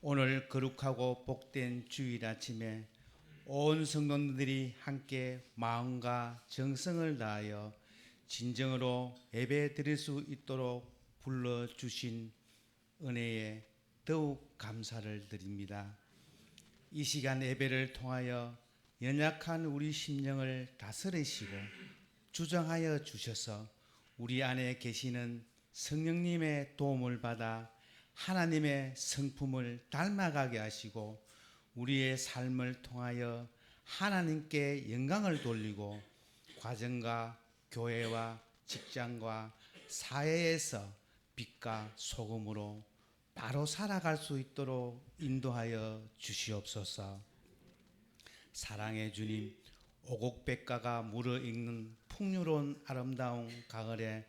오늘 거룩하고 복된 주일 아침에 온 성도들이 함께 마음과 정성을 다하여 진정으로 예배 드릴 수 있도록 불러주신 은혜에 더욱 감사를 드립니다. 이 시간 예배를 통하여 연약한 우리 심령을 다스리시고 주정하여 주셔서 우리 안에 계시는 성령님의 도움을 받아 하나님의 성품을 닮아가게 하시고 우리의 삶을 통하여 하나님께 영광을 돌리고 가정과 교회와 직장과 사회에서 빛과 소금으로 바로 살아갈 수 있도록 인도하여 주시옵소서. 사랑의 주님, 오곡백과가 무르익는 풍요로운 아름다운 가을에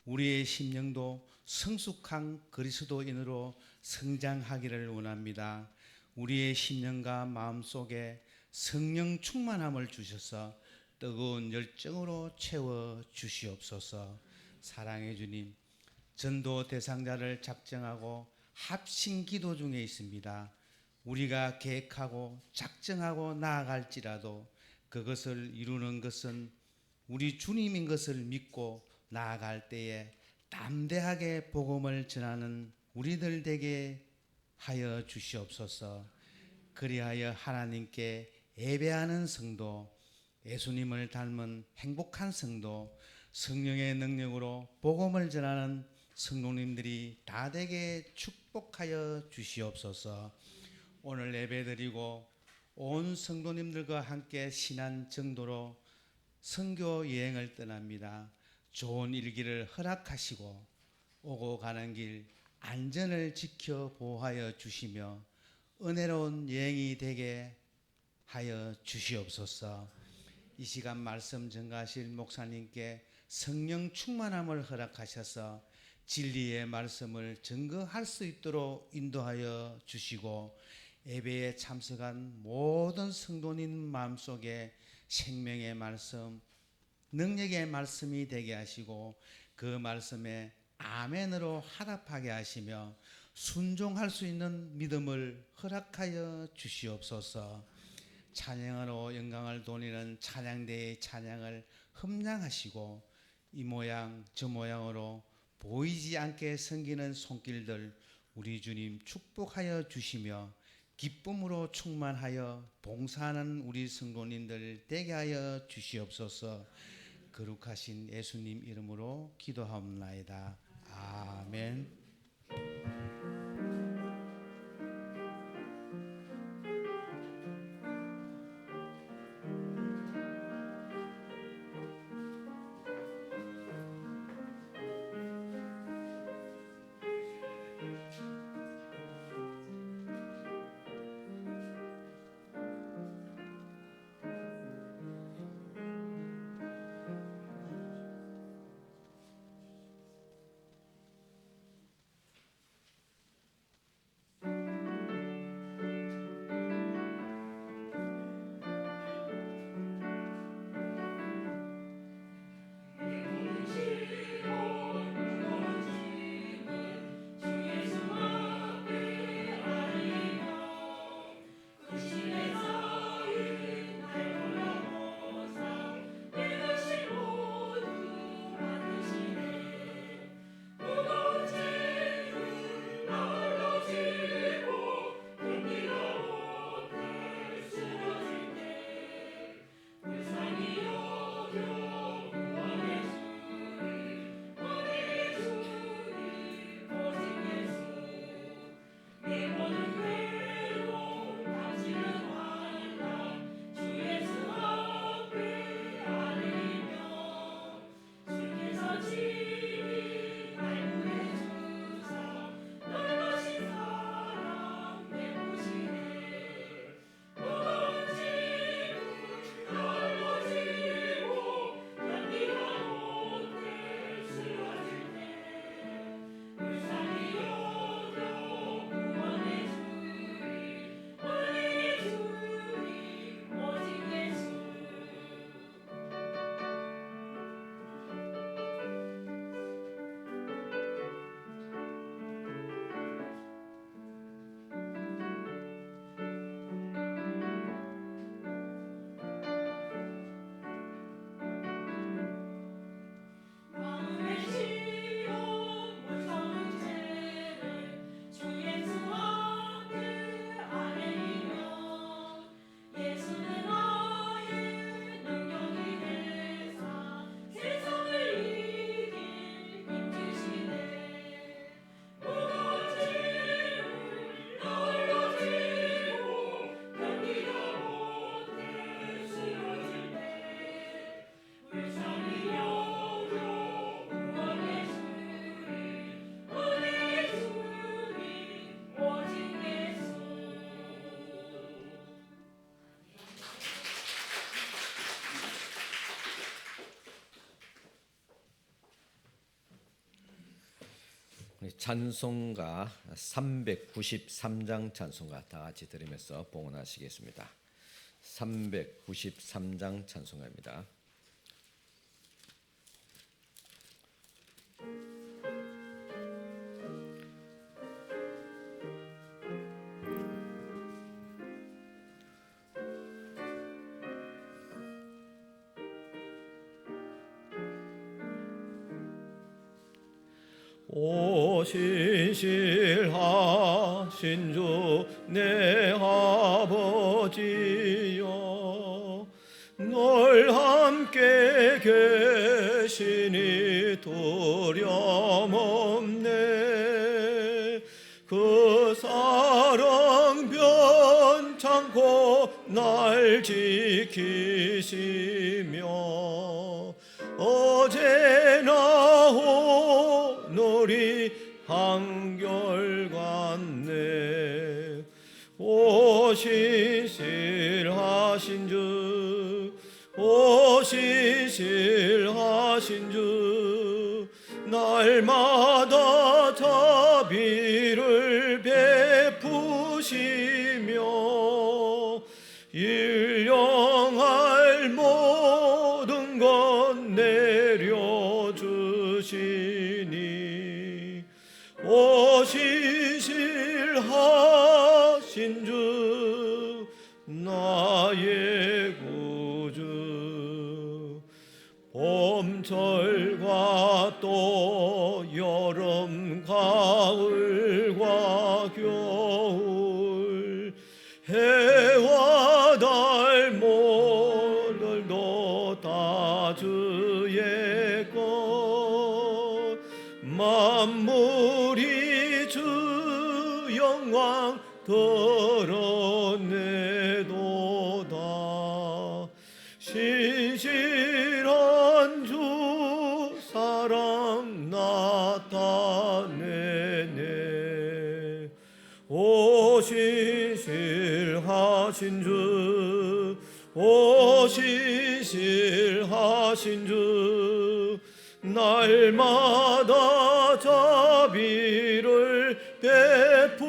우리의 심령도 성숙한 그리스도인으로 성장하기를 원합니다. 우리의 심령과 마음속에 성령 충만함을 주셔서 뜨거운 열정으로 채워 주시옵소서. 사랑의 주님, 전도 대상자를 작정하고 합심 기도 중에 있습니다. 우리가 계획하고 작정하고 나아갈지라도 그것을 이루는 것은 우리 주님인 것을 믿고 나아갈 때에 담대하게 복음을 전하는 우리들 되게 하여 주시옵소서. 그리하여 하나님께 예배하는 성도, 예수님을 닮은 행복한 성도, 성령의 능력으로 복음을 전하는 성도님들이 다 되게 축복하여 주시옵소서. 오늘 예배드리고 온 성도님들과 함께 신안 정도로 선교 여행을 떠납니다. 좋은 일기를 허락하시고 오고 가는 길 안전을 지켜 보호하여 주시며 은혜로운 여행이 되게 하여 주시옵소서. 이 시간 말씀 전가하실 목사님께 성령 충만함을 허락하셔서 진리의 말씀을 증거할 수 있도록 인도하여 주시고 예배에 참석한 모든 성도님 마음속에 생명의 말씀, 능력의 말씀이 되게 하시고 그 말씀에 아멘으로 화답하게 하시며 순종할 수 있는 믿음을 허락하여 주시옵소서. 찬양으로 영광을 돌리는 찬양대의 찬양을 흠량하시고 이 모양 저 모양으로 보이지 않게 섬기는 손길들 우리 주님 축복하여 주시며 기쁨으로 충만하여 봉사하는 우리 성도님들 되게 하여 주시옵소서. 거룩하신 예수님 이름으로 기도하옵나이다. 아멘. 찬송가 393장 찬송가 다 같이 들으면서 봉헌하시겠습니다. 393장 찬송가입니다. 오 신실하신 주 내 아버지여, 널 함께 계시니 두려움없네. 그 사랑 변창고 날 지키시며 어제나 오늘이 한결같네. 오 신실하신 주, 오 신실하신 주, 날마다 자비를 베푸시며 일용할 모든 것 내려주시니, 오 신실하신 주 나의 구주. 봄철과 또 여름 가을과 겨울, 해와 달 모들도 다 주의 것. 만물이 주 영광 드러내도다. 신실한 주 사랑 나타내네. 오 신실하신 주, 오 신실하신 주, 날마다 자비를 베푸시며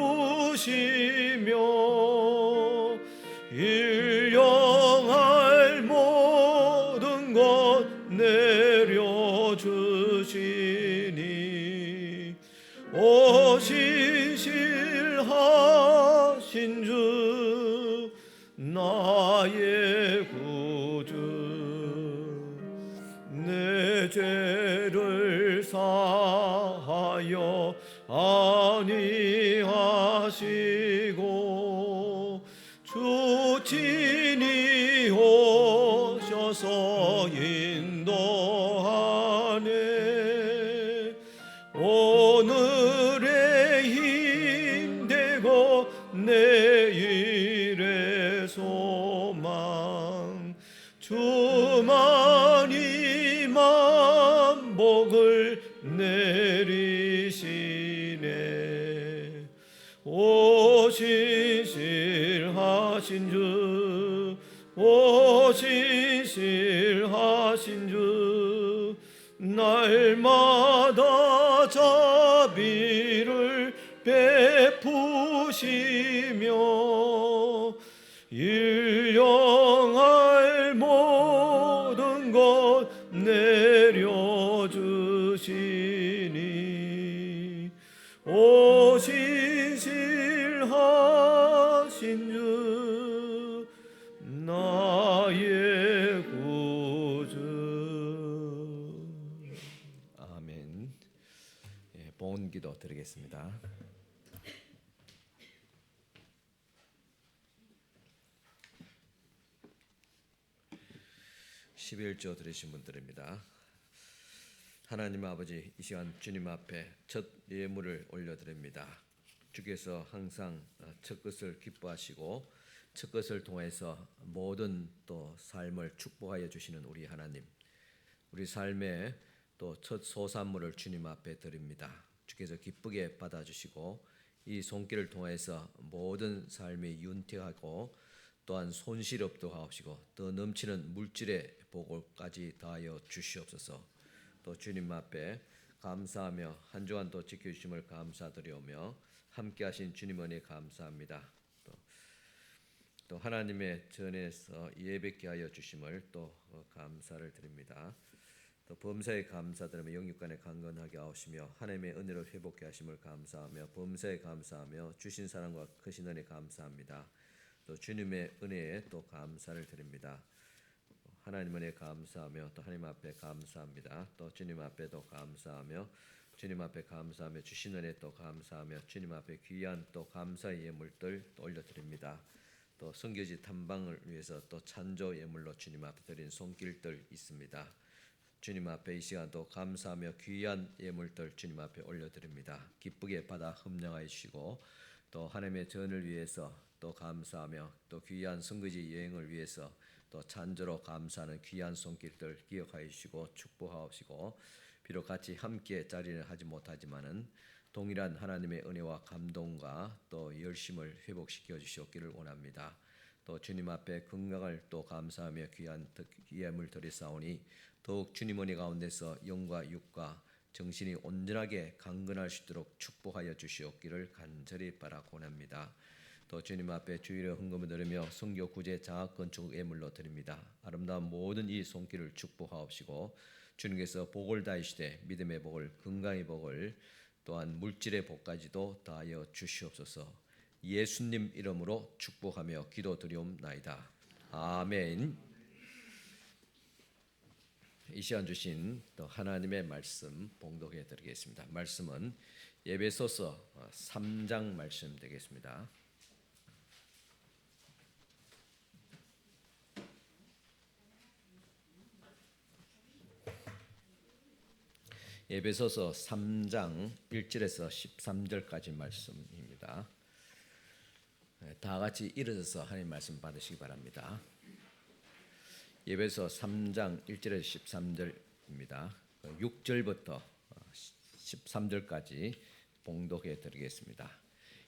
일용할 모든 것 내려주시니, 오 신실하신 주 나의 구주. 내 죄를 사하여 아니하시고 주 친히 오셔서 인도하네. 오늘의 힘되고 내일의 소망, 주만이 만복을 내리시네. 오 신실하신 주, 오 신실하신 주, 날마다 자비를 베푸시며 일용할 모든 것 내려주시니, 오 신실하신 주 나의 구주. 아멘. 봉헌기도 드리겠습니다. 11조 들으신 분들입니다. 하나님 아버지, 이 시간 주님 앞에 첫 예물을 올려드립니다. 주께서 항상 첫 것을 기뻐하시고 첫 것을 통해서 모든 또 삶을 축복하여 주시는 우리 하나님, 우리 삶에 또 첫 소산물을 주님 앞에 드립니다. 주께서 기쁘게 받아주시고 이 손길을 통해서 모든 삶이 윤택하고 또한 손실 없도록 하옵시고 더 넘치는 물질의 복을까지 다하여 주시옵소서. 또 주님 앞에 감사하며 한 주간 또 지켜주심을 감사드리오며 함께하신 주님 은혜 감사합니다. 또 하나님의 전에서 예배케 하여 주심을 또 감사를 드립니다. 또 범사에 감사드리며 영육간에 강건하게 하시며 하나님의 은혜로 회복케 하심을 감사하며 범사에 감사하며 주신 사랑과 크신 은혜 감사합니다. 또 주님의 은혜에 또 감사를 드립니다. 하나님 은혜 감사하며 또 하나님 앞에 감사합니다. 또 주님 앞에도 감사하며 주님 앞에 감사하며 주신 은혜 또 감사하며 주님 앞에 귀한 또 감사의 예물들 또 올려드립니다. 또 성교지 탐방을 위해서 또 찬조 예물로 주님 앞에 드린 손길들 있습니다. 주님 앞에 이 시간도 감사하며 귀한 예물들 주님 앞에 올려드립니다. 기쁘게 받아 흠령하여 주시고 또 하나님의 전을 위해서 또 감사하며 또 귀한 성교지 여행을 위해서 또 찬조로 감사하는 귀한 손길들 기억하여 주시고 축복하옵시고 비록 같이 함께 자리를 하지 못하지만은 동일한 하나님의 은혜와 감동과 또 열심을 회복시켜 주시옵기를 원합니다. 또 주님 앞에 건강을 또 감사하며 귀한 예물 드리사오니 더욱 주님 은혜 가운데서 영과 육과 정신이 온전하게 강건할 수 있도록 축복하여 주시옵기를 간절히 바라고 원합니다. 또 주님 앞에 주일의 헌금을 드리며 성교 구제 장학 건축 예물로 드립니다. 아름다운 모든 이 손길을 축복하옵시고 주님께서 복을 다하시되 믿음의 복을 건강의 복을 또한 물질의 복까지도 다하여 주시옵소서. 예수님 이름으로 축복하며 기도드리옵나이다. 아멘. 이 시간 주신 또 하나님의 말씀 봉독해 드리겠습니다. 말씀은 에베소서 3장 말씀 되겠습니다. 에베소서 3장 1절에서 13절까지 말씀입니다. 다 같이 일어서서 하나님 말씀 받으시기 바랍니다. 에베소 3장 1절에서 13절입니다. 6절부터 13절까지 봉독해 드리겠습니다.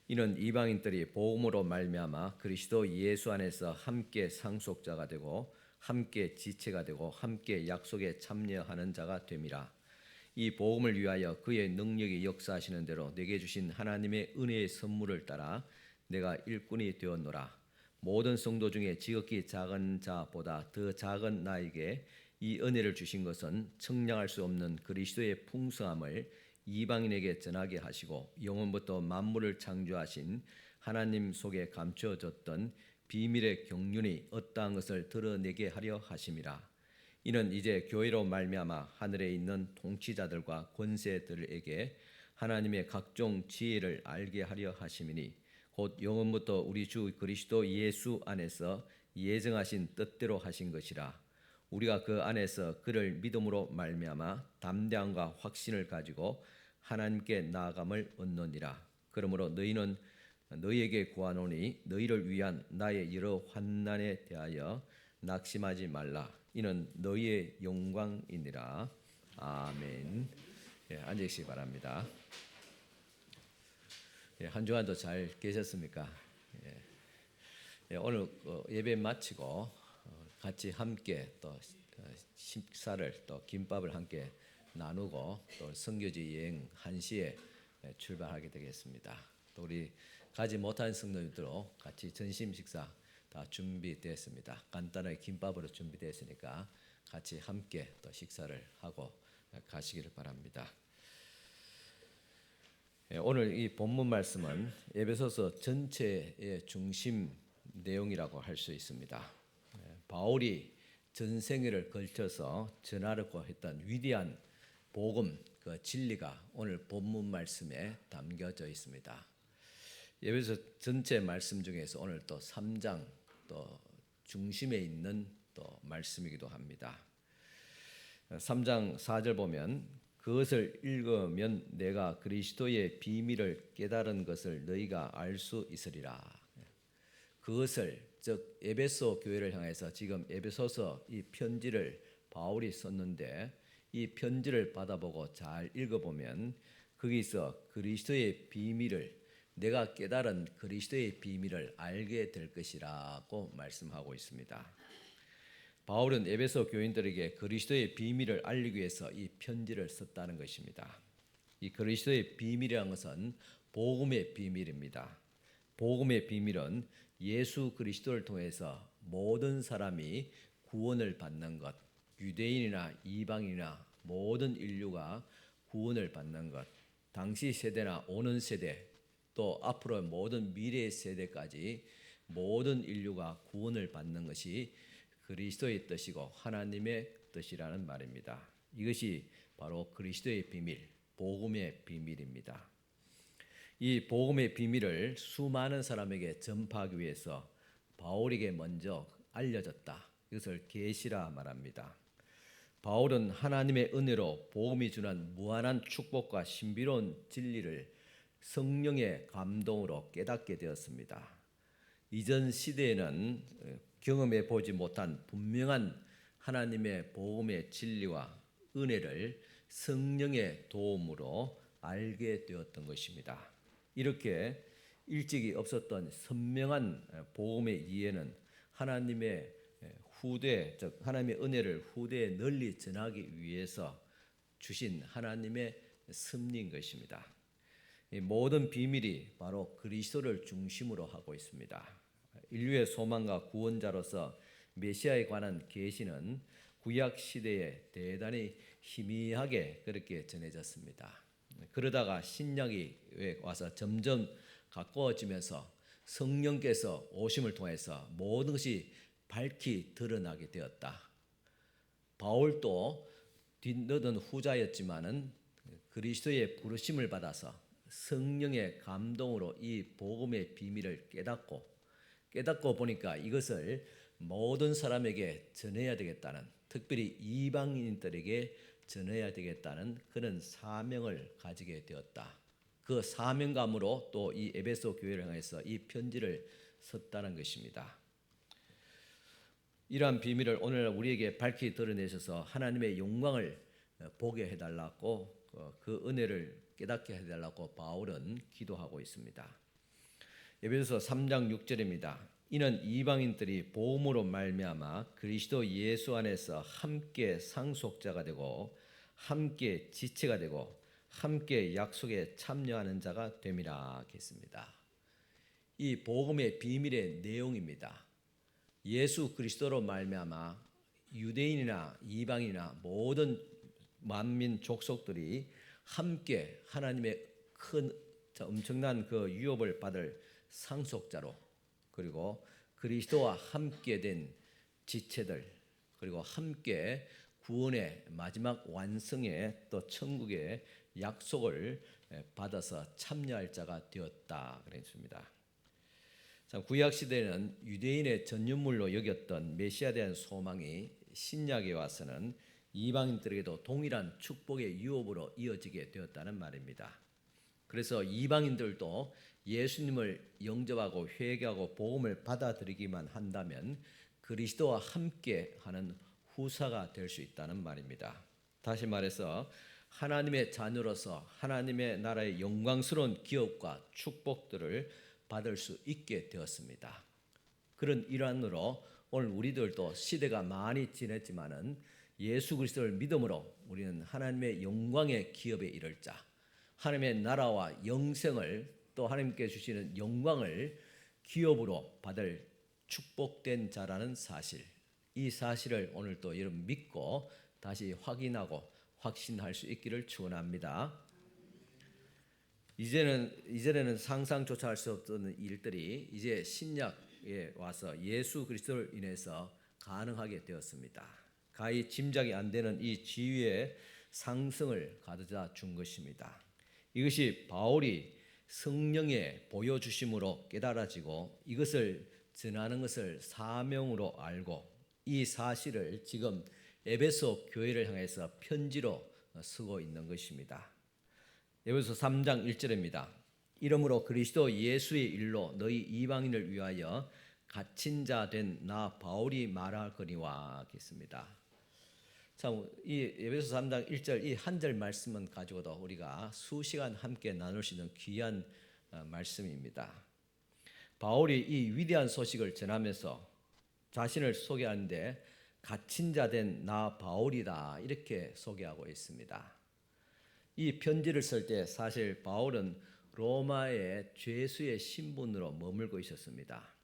이는 이방인들이 복음으로 말미암아 그리스도 예수 안에서 함께 상속자가 되고 함께 지체가 되고 함께 약속에 참여하는 자가 됨이라. 이 복음을 위하여 그의 능력이 역사하시는 대로 내게 주신 하나님의 은혜의 선물을 따라 내가 일꾼이 되었노라. 모든 성도 중에 지극히 작은 자보다 더 작은 나에게 이 은혜를 주신 것은 청량할 수 없는 그리스도의 풍성함을 이방인에게 전하게 하시고 영원부터 만물을 창조하신 하나님 속에 감춰졌던 비밀의 경륜이 어떠한 것을 드러내게 하려 하심이라. 이는 이제 교회로 말미암아 하늘에 있는 통치자들과 권세들에게 하나님의 각종 지혜를 알게 하려 하심이니 곧 영원부터 우리 주 그리스도 예수 안에서 예정하신 뜻대로 하신 것이라. 우리가 그 안에서 그를 믿음으로 말미암아 담대함과 확신을 가지고 하나님께 나아감을 얻느니라. 그러므로 너희는 너희에게 구하노니 너희를 위한 나의 여러 환난에 대하여 낙심하지 말라. 이는 너희의 영광이니라. 아멘. 앉아 계시기 바랍니다. 한 주간도 잘 계셨습니까? 오늘 예배 마치고 같이 함께 또 식사를 또 김밥을 함께 나누고 또 선교지 여행 1시에 출발하게 되겠습니다. 또 우리 가지 못한 성도님들도 같이 전심 식사 다 준비되었습니다. 간단하게 김밥으로 준비되었으니까 같이 함께 또 식사를 하고 가시기를 바랍니다. 오늘 이 본문 말씀은 에베소서 전체의 중심 내용이라고 할 수 있습니다. 바울이 전생애를 걸쳐서 전하려고 했던 위대한 복음, 그 진리가 오늘 본문 말씀에 담겨져 있습니다. 에베소 전체 말씀 중에서 오늘 또 3장 또 중심에 있는 또 말씀이기도 합니다. 3장 4절 보면 그것을 읽으면 내가 그리스도의 비밀을 깨달은 것을 너희가 알 수 있으리라. 그것을 즉 에베소 교회를 향해서 지금 에베소서 이 편지를 바울이 썼는데 이 편지를 받아보고 잘 읽어보면 거기서 그리스도의 비밀을 내가 깨달은 그리스도의 비밀을 알게 될 것이라고 말씀하고 있습니다. 바울은 에베소 교인들에게 그리스도의 비밀을 알리기 위해서 이 편지를 썼다는 것입니다. 이 그리스도의 비밀이라는 것은 복음의 비밀입니다. 복음의 비밀은 예수 그리스도를 통해서 모든 사람이 구원을 받는 것, 유대인이나 이방인이나 모든 인류가 구원을 받는 것, 당시 세대나 오는 세대, 또 앞으로 모든 미래의 세대까지 모든 인류가 구원을 받는 것이 그리스도의 뜻이고 하나님의 뜻이라는 말입니다. 이것이 바로 그리스도의 비밀, 복음의 비밀입니다. 이 복음의 비밀을 수많은 사람에게 전파하기 위해서 바울에게 먼저 알려졌다. 이것을 계시라 말합니다. 바울은 하나님의 은혜로 복음이 주는 무한한 축복과 신비로운 진리를 성령의 감동으로 깨닫게 되었습니다. 이전 시대에는 경험해 보지 못한 분명한 하나님의 복음의 진리와 은혜를 성령의 도움으로 알게 되었던 것입니다. 이렇게 일찍이 없었던 선명한 복음의 이해는 하나님의 후대, 즉 하나님의 은혜를 후대에 널리 전하기 위해서 주신 하나님의 섭리인 것입니다. 이 모든 비밀이 바로 그리스도를 중심으로 하고 있습니다. 인류의 소망과 구원자로서 메시아에 관한 계시는 구약 시대에 대단히 희미하게 그렇게 전해졌습니다. 그러다가 신약이 와서 점점 가까워지면서 성령께서 오심을 통해서 모든 것이 밝히 드러나게 되었다. 바울도 뒤늦은 후자였지만은 그리스도의 부르심을 받아서 성령의 감동으로 이 복음의 비밀을 깨닫고 보니까 이것을 모든 사람에게 전해야 되겠다는, 특별히 이방인들에게 전해야 되겠다는 그런 사명을 가지게 되었다. 그 사명감으로 또 이 에베소 교회를 향해서 이 편지를 썼다는 것입니다. 이러한 비밀을 오늘 우리에게 밝히 드러내셔서 하나님의 영광을 보게 해달라고, 그 은혜를 깨닫게 해달라고 바울은 기도하고 있습니다. 에베소 3장 6절입니다. 이는 이방인들이 복음으로 말미암아 그리스도 예수 안에서 함께 상속자가 되고 함께 지체가 되고 함께 약속에 참여하는 자가 됨이라 했습니다. 이 복음의 비밀의 내용입니다. 예수 그리스도로 말미암아 유대인이나 이방인이나 모든 만민 족속들이 함께 하나님의 큰 엄청난 그 유업을 받을 상속자로, 그리고 그리스도와 함께 된 지체들, 그리고 함께 구원의 마지막 완성의 또 천국의 약속을 받아서 참여할 자가 되었다 그랬습니다. 구약 시대는 유대인의 전유물로 여겼던 메시아에 대한 소망이 신약에 와서는 이방인들에게도 동일한 축복의 유업으로 이어지게 되었다는 말입니다. 그래서 이방인들도 예수님을 영접하고 회개하고 복음을 받아들이기만 한다면 그리스도와 함께하는 후사가 될 수 있다는 말입니다. 다시 말해서 하나님의 자녀로서 하나님의 나라의 영광스러운 기업과 축복들을 받을 수 있게 되었습니다. 그런 일환으로 오늘 우리들도 시대가 많이 지냈지만은 예수 그리스도를 믿음으로 우리는 하나님의 영광의 기업에 이를 자, 하나님의 나라와 영생을 또 하나님께 주시는 영광을 기업으로 받을 축복된 자라는 사실, 이 사실을 오늘 또 여러분 믿고 다시 확인하고 확신할 수 있기를 축원합니다. 이전에는 상상조차 할 수 없던 일들이 이제 신약에 와서 예수 그리스도를 인해서 가능하게 되었습니다. 가히 짐작이 안 되는 이 지위의 상승을 가져다 준 것입니다. 이것이 바울이 성령의 보여주심으로 깨달아지고 이것을 전하는 것을 사명으로 알고 이 사실을 지금 에베소 교회를 향해서 편지로 쓰고 있는 것입니다. 에베소 3장 1절입니다. 이러므로 그리스도 예수의 일로 너희 이방인을 위하여 갇힌 자 된 나 바울이 말하거니와 하겠습니다. 참, 이 에베소 3장 1절 이 한 절 말씀은 가지고도 우리가 수시간 함께 나눌 수 있는 귀한 말씀입니다. 바울이 이 위대한 소식을 전하면서 자신을 소개하는데 갇힌 자 된 나 바울이다 이렇게 소개하고 있습니다. 이 편지를 쓸 때 사실 바울은 로마의 죄수의 신분으로 머물고 있었습니다.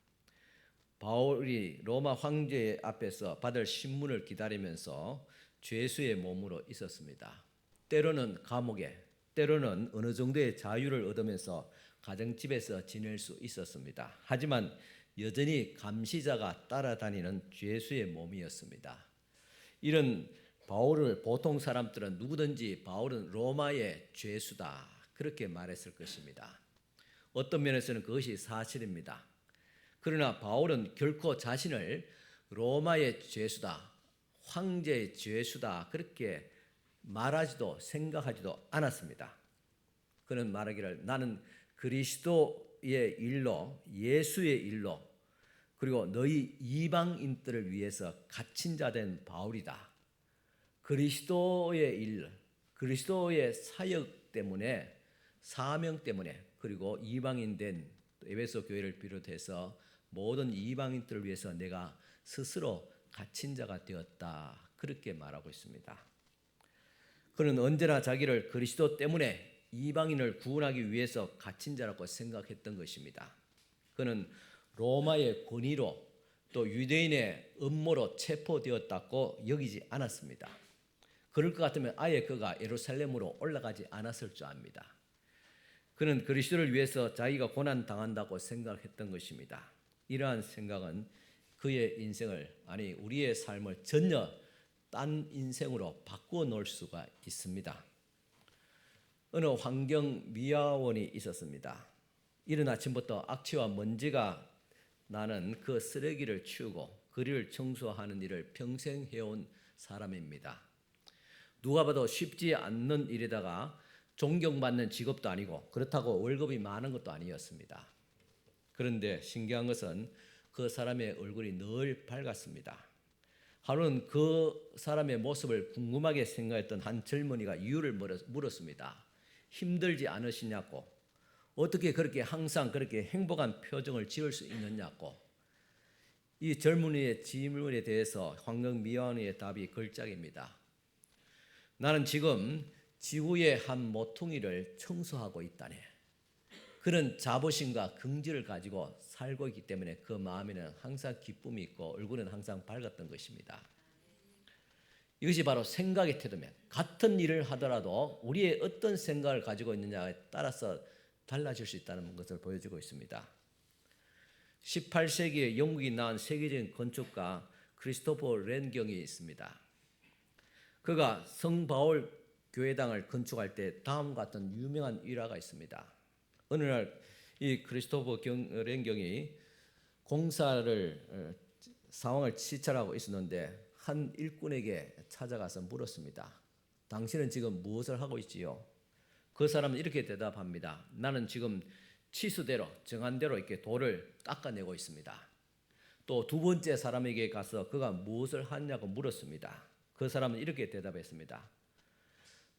바울이 로마 황제 앞에서 받을 신문을 기다리면서 죄수의 몸으로 있었습니다. 때로는 감옥에, 때로는 어느 정도의 자유를 얻으면서 가정집에서 지낼 수 있었습니다. 하지만 여전히 감시자가 따라다니는 죄수의 몸이었습니다. 이런 바울을 보통 사람들은 누구든지 바울은 로마의 죄수다 그렇게 말했을 것입니다. 어떤 면에서는 그것이 사실입니다. 그러나 바울은 결코 자신을 로마의 죄수다, 황제의 죄수다 그렇게 말하지도 생각하지도 않았습니다. 그는 말하기를 나는 그리스도의 일로 예수의 일로 그리고 너희 이방인들을 위해서 갇힌 자 된 바울이다. 그리스도의 일, 그리스도의 사역 때문에 사명 때문에 그리고 이방인 된 에베소 교회를 비롯해서 모든 이방인들을 위해서 내가 스스로 갇힌 자가 되었다. 그렇게 말하고 있습니다. 그는 언제나 자기를 그리스도 때문에 이방인을 구원하기 위해서 갇힌 자라고 생각했던 것입니다. 그는 로마의 권위로 또 유대인의 음모로 체포되었다고 여기지 않았습니다. 그럴 것 같으면 아예 그가 예루살렘으로 올라가지 않았을 줄 압니다. 그는 그리스도를 위해서 자기가 고난 당한다고 생각했던 것입니다. 이러한 생각은 그의 인생을 아니 우리의 삶을 전혀 딴 인생으로 바꾸어 놓을 수가 있습니다. 어느 환경 미화원이 있었습니다. 이른 아침부터 악취와 먼지가 나는 그 쓰레기를 치우고 거리를 청소하는 일을 평생 해온 사람입니다. 누가 봐도 쉽지 않는 일에다가 존경받는 직업도 아니고 그렇다고 월급이 많은 것도 아니었습니다. 그런데 신기한 것은 그 사람의 얼굴이 늘 밝았습니다. 하루는 그 사람의 모습을 궁금하게 생각했던 한 젊은이가 이유를 물었습니다. 힘들지 않으시냐고, 어떻게 그렇게 항상 그렇게 행복한 표정을 지을 수 있느냐고. 이 젊은이의 질문에 대해서 환경미화원의 답이 걸작입니다. 나는 지금 지구의 한 모퉁이를 청소하고 있다네. 그런 자부심과 긍지를 가지고 살고 있기 때문에 그 마음에는 항상 기쁨이 있고 얼굴은 항상 밝았던 것입니다. 이것이 바로 생각의 태도면 같은 일을 하더라도 우리의 어떤 생각을 가지고 있느냐에 따라서 달라질 수 있다는 것을 보여주고 있습니다. 18세기에 영국이 낳은 세계적인 건축가 크리스토퍼 렌경이 있습니다. 그가 성바울 교회당을 건축할 때 다음과 같은 유명한 일화가 있습니다. 어느 날 이 크리스토퍼 렌경이 공사를 상황을 시찰하고 있었는데 한 일꾼에게 찾아가서 물었습니다. 당신은 지금 무엇을 하고 있지요? 그 사람은 이렇게 대답합니다. 나는 지금 치수대로 정한 대로 이렇게 돌을 닦아내고 있습니다. 또 두 번째 사람에게 가서 그가 무엇을 하냐고 물었습니다. 그 사람은 이렇게 대답했습니다.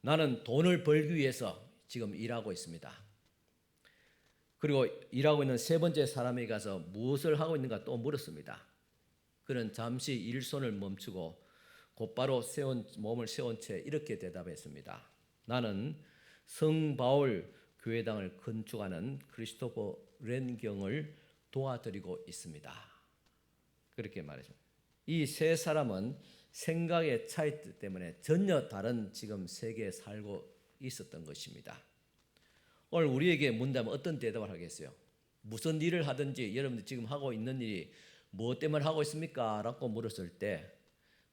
나는 돈을 벌기 위해서 지금 일하고 있습니다. 그리고 일하고 있는 세 번째 사람에게 가서 무엇을 하고 있는가 또 물었습니다. 그는 잠시 일손을 멈추고 곧바로 몸을 세운 채 이렇게 대답했습니다. 나는 성바울 교회당을 건축하는 크리스토퍼 렌경을 도와드리고 있습니다. 그렇게 말했습니다. 이 세 사람은 생각의 차이 때문에 전혀 다른 지금 세계에 살고 있었던 것입니다. 오늘 우리에게 문다면 어떤 대답을 하겠어요? 무슨 일을 하든지 여러분들 지금 하고 있는 일이 무엇 때문에 하고 있습니까? 라고 물었을 때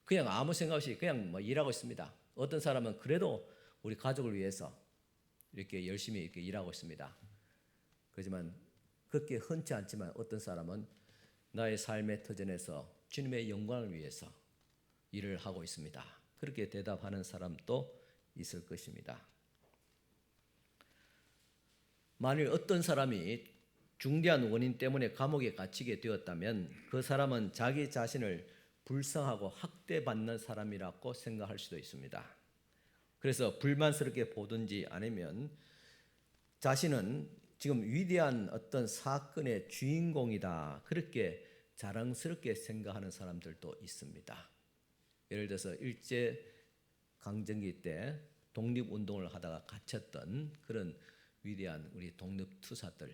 그냥 아무 생각 없이 그냥 일하고 있습니다. 어떤 사람은 그래도 우리 가족을 위해서 이렇게 열심히 이렇게 일하고 있습니다. 그렇지만 그렇게 흔치 않지만 어떤 사람은 나의 삶의 터전에서 주님의 영광을 위해서 일을 하고 있습니다. 그렇게 대답하는 사람도 있을 것입니다. 만일 어떤 사람이 중대한 원인 때문에 감옥에 갇히게 되었다면 그 사람은 자기 자신을 불쌍하고 학대받는 사람이라고 생각할 수도 있습니다. 그래서 불만스럽게 보든지 아니면 자신은 지금 위대한 어떤 사건의 주인공이다 그렇게 자랑스럽게 생각하는 사람들도 있습니다. 예를 들어서 일제 강점기 때 독립운동을 하다가 갇혔던 그런 위대한 우리 독립투사들,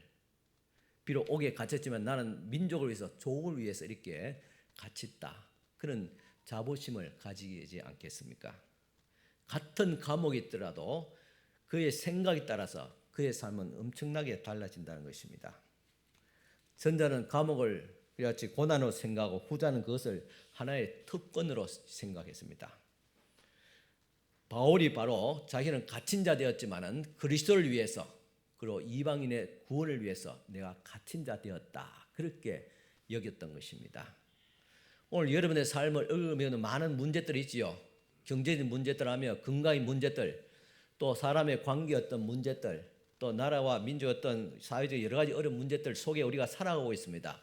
비록 옥에 갇혔지만 나는 민족을 위해서, 조국을 위해서 이렇게 갇혔다, 그런 자부심을 가지지 않겠습니까? 같은 감옥에 있더라도 그의 생각에 따라서 그의 삶은 엄청나게 달라진다는 것입니다. 전자는 감옥을 그같이 고난으로 생각하고 후자는 그것을 하나의 특권으로 생각했습니다. 바울이 바로 자기는 갇힌 자 되었지만은 그리스도를 위해서, 그리고 이방인의 구원을 위해서 내가 갇힌 자 되었다, 그렇게 여겼던 것입니다. 오늘 여러분의 삶을 읽으면 많은 문제들이 있지요. 경제적인 문제들하며 건강의 문제들, 또 사람의 관계 어떤 문제들, 또 나라와 민족의 어떤 사회적 여러 가지 어려운 문제들 속에 우리가 살아가고 있습니다.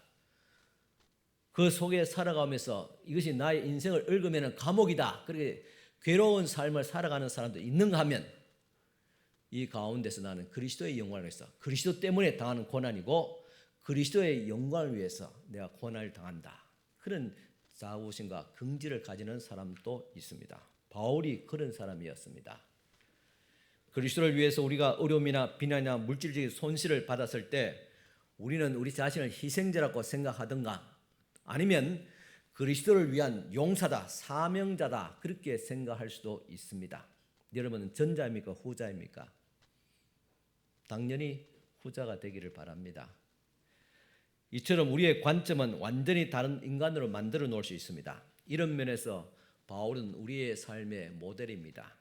그 속에 살아가면서 이것이 나의 인생을 읽으면 감옥이다, 그렇게 괴로운 삶을 살아가는 사람도 있는가 하면, 이 가운데서 나는 그리스도의 영광을 위해서, 그리스도 때문에 당하는 고난이고 그리스도의 영광을 위해서 내가 고난을 당한다, 그런 자부심과 긍지를 가지는 사람도 있습니다. 바울이 그런 사람이었습니다. 그리스도를 위해서 우리가 어려움이나 비난이나 물질적인 손실을 받았을 때 우리는 우리 자신을 희생자라고 생각하든가, 아니면 그리스도를 위한 용사다, 사명자다, 그렇게 생각할 수도 있습니다. 여러분은 전자입니까, 후자입니까? 당연히 후자가 되기를 바랍니다. 이처럼 우리의 관점은 완전히 다른 인간으로 만들어 놓을 수 있습니다. 이런 면에서 바울은 우리의 삶의 모델입니다.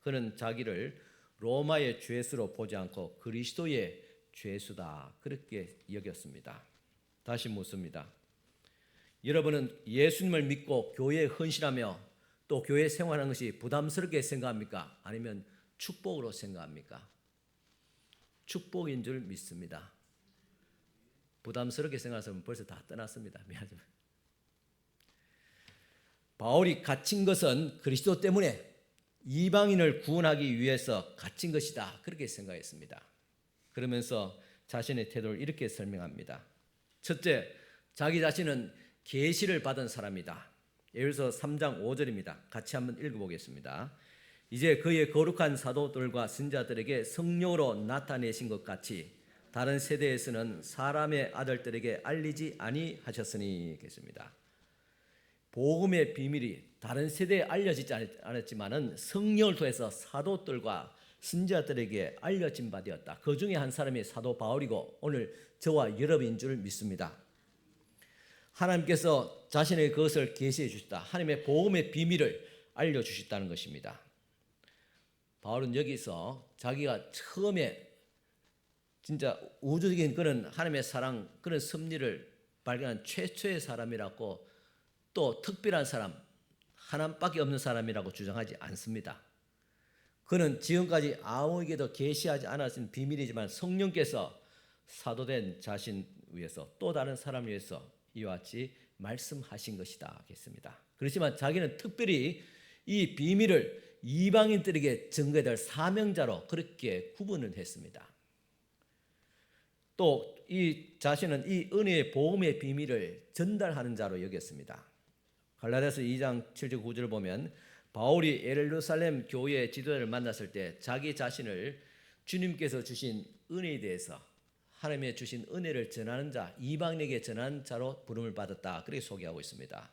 그는 자기를 로마의 죄수로 보지 않고 그리스도의 죄수다, 그렇게 여겼습니다. 다시 묻습니다. 여러분은 예수님을 믿고 교회에 헌신하며 또 교회 생활하는 것이 부담스럽게 생각합니까? 아니면 축복으로 생각합니까? 축복인 줄 믿습니다. 부담스럽게 생각하면 벌써 다 떠났습니다. 미안하지만. 바울이 갇힌 것은 그리스도 때문에 이방인을 구원하기 위해서 갇힌 것이다, 그렇게 생각했습니다. 그러면서 자신의 태도를 이렇게 설명합니다. 첫째, 자기 자신은 계시를 받은 사람이다. 예배서 3장 5절입니다. 같이 한번 읽어보겠습니다. 이제 그의 거룩한 사도들과 선지자들에게 성령으로 나타내신 것 같이 다른 세대에서는 사람의 아들들에게 알리지 아니하셨으니 겠습니다. 복음의 비밀이 다른 세대에 알려지지 않았지만은 성령을 통해서 사도들과 선지자들에게 알려진 바 되었다. 그 중에 한 사람이 사도 바울이고 오늘 저와 여러분인 줄 믿습니다. 하나님께서 자신의 그것을 계시해 주셨다. 하나님의 복음의 비밀을 알려주셨다는 것입니다. 바울은 여기서 자기가 처음에 진짜 우주적인 그런 하나님의 사랑, 그런 섭리를 발견한 최초의 사람이라고, 또 특별한 사람, 하나밖에 없는 사람이라고 주장하지 않습니다. 그는 지금까지 아무에게도 계시하지 않았은 비밀이지만 성령께서 사도된 자신 위해서 또 다른 사람을 위해서 이와 같이 말씀하신 것이다 하겠습니다. 그렇지만 자기는 특별히 이 비밀을 이방인들에게 전가해야 될 사명자로 그렇게 구분을 했습니다. 또 이 자신은 이 은혜의 복음의 비밀을 전달하는 자로 여겼습니다. 갈라디아서 2장 7절 9절을 보면 바울이 예루살렘 교회의 지도자를 만났을 때 자기 자신을 주님께서 주신 은혜에 대해서, 하나님의 주신 은혜를 전하는 자, 이방인에게 전하는 자로 부름을 받았다, 그렇게 소개하고 있습니다.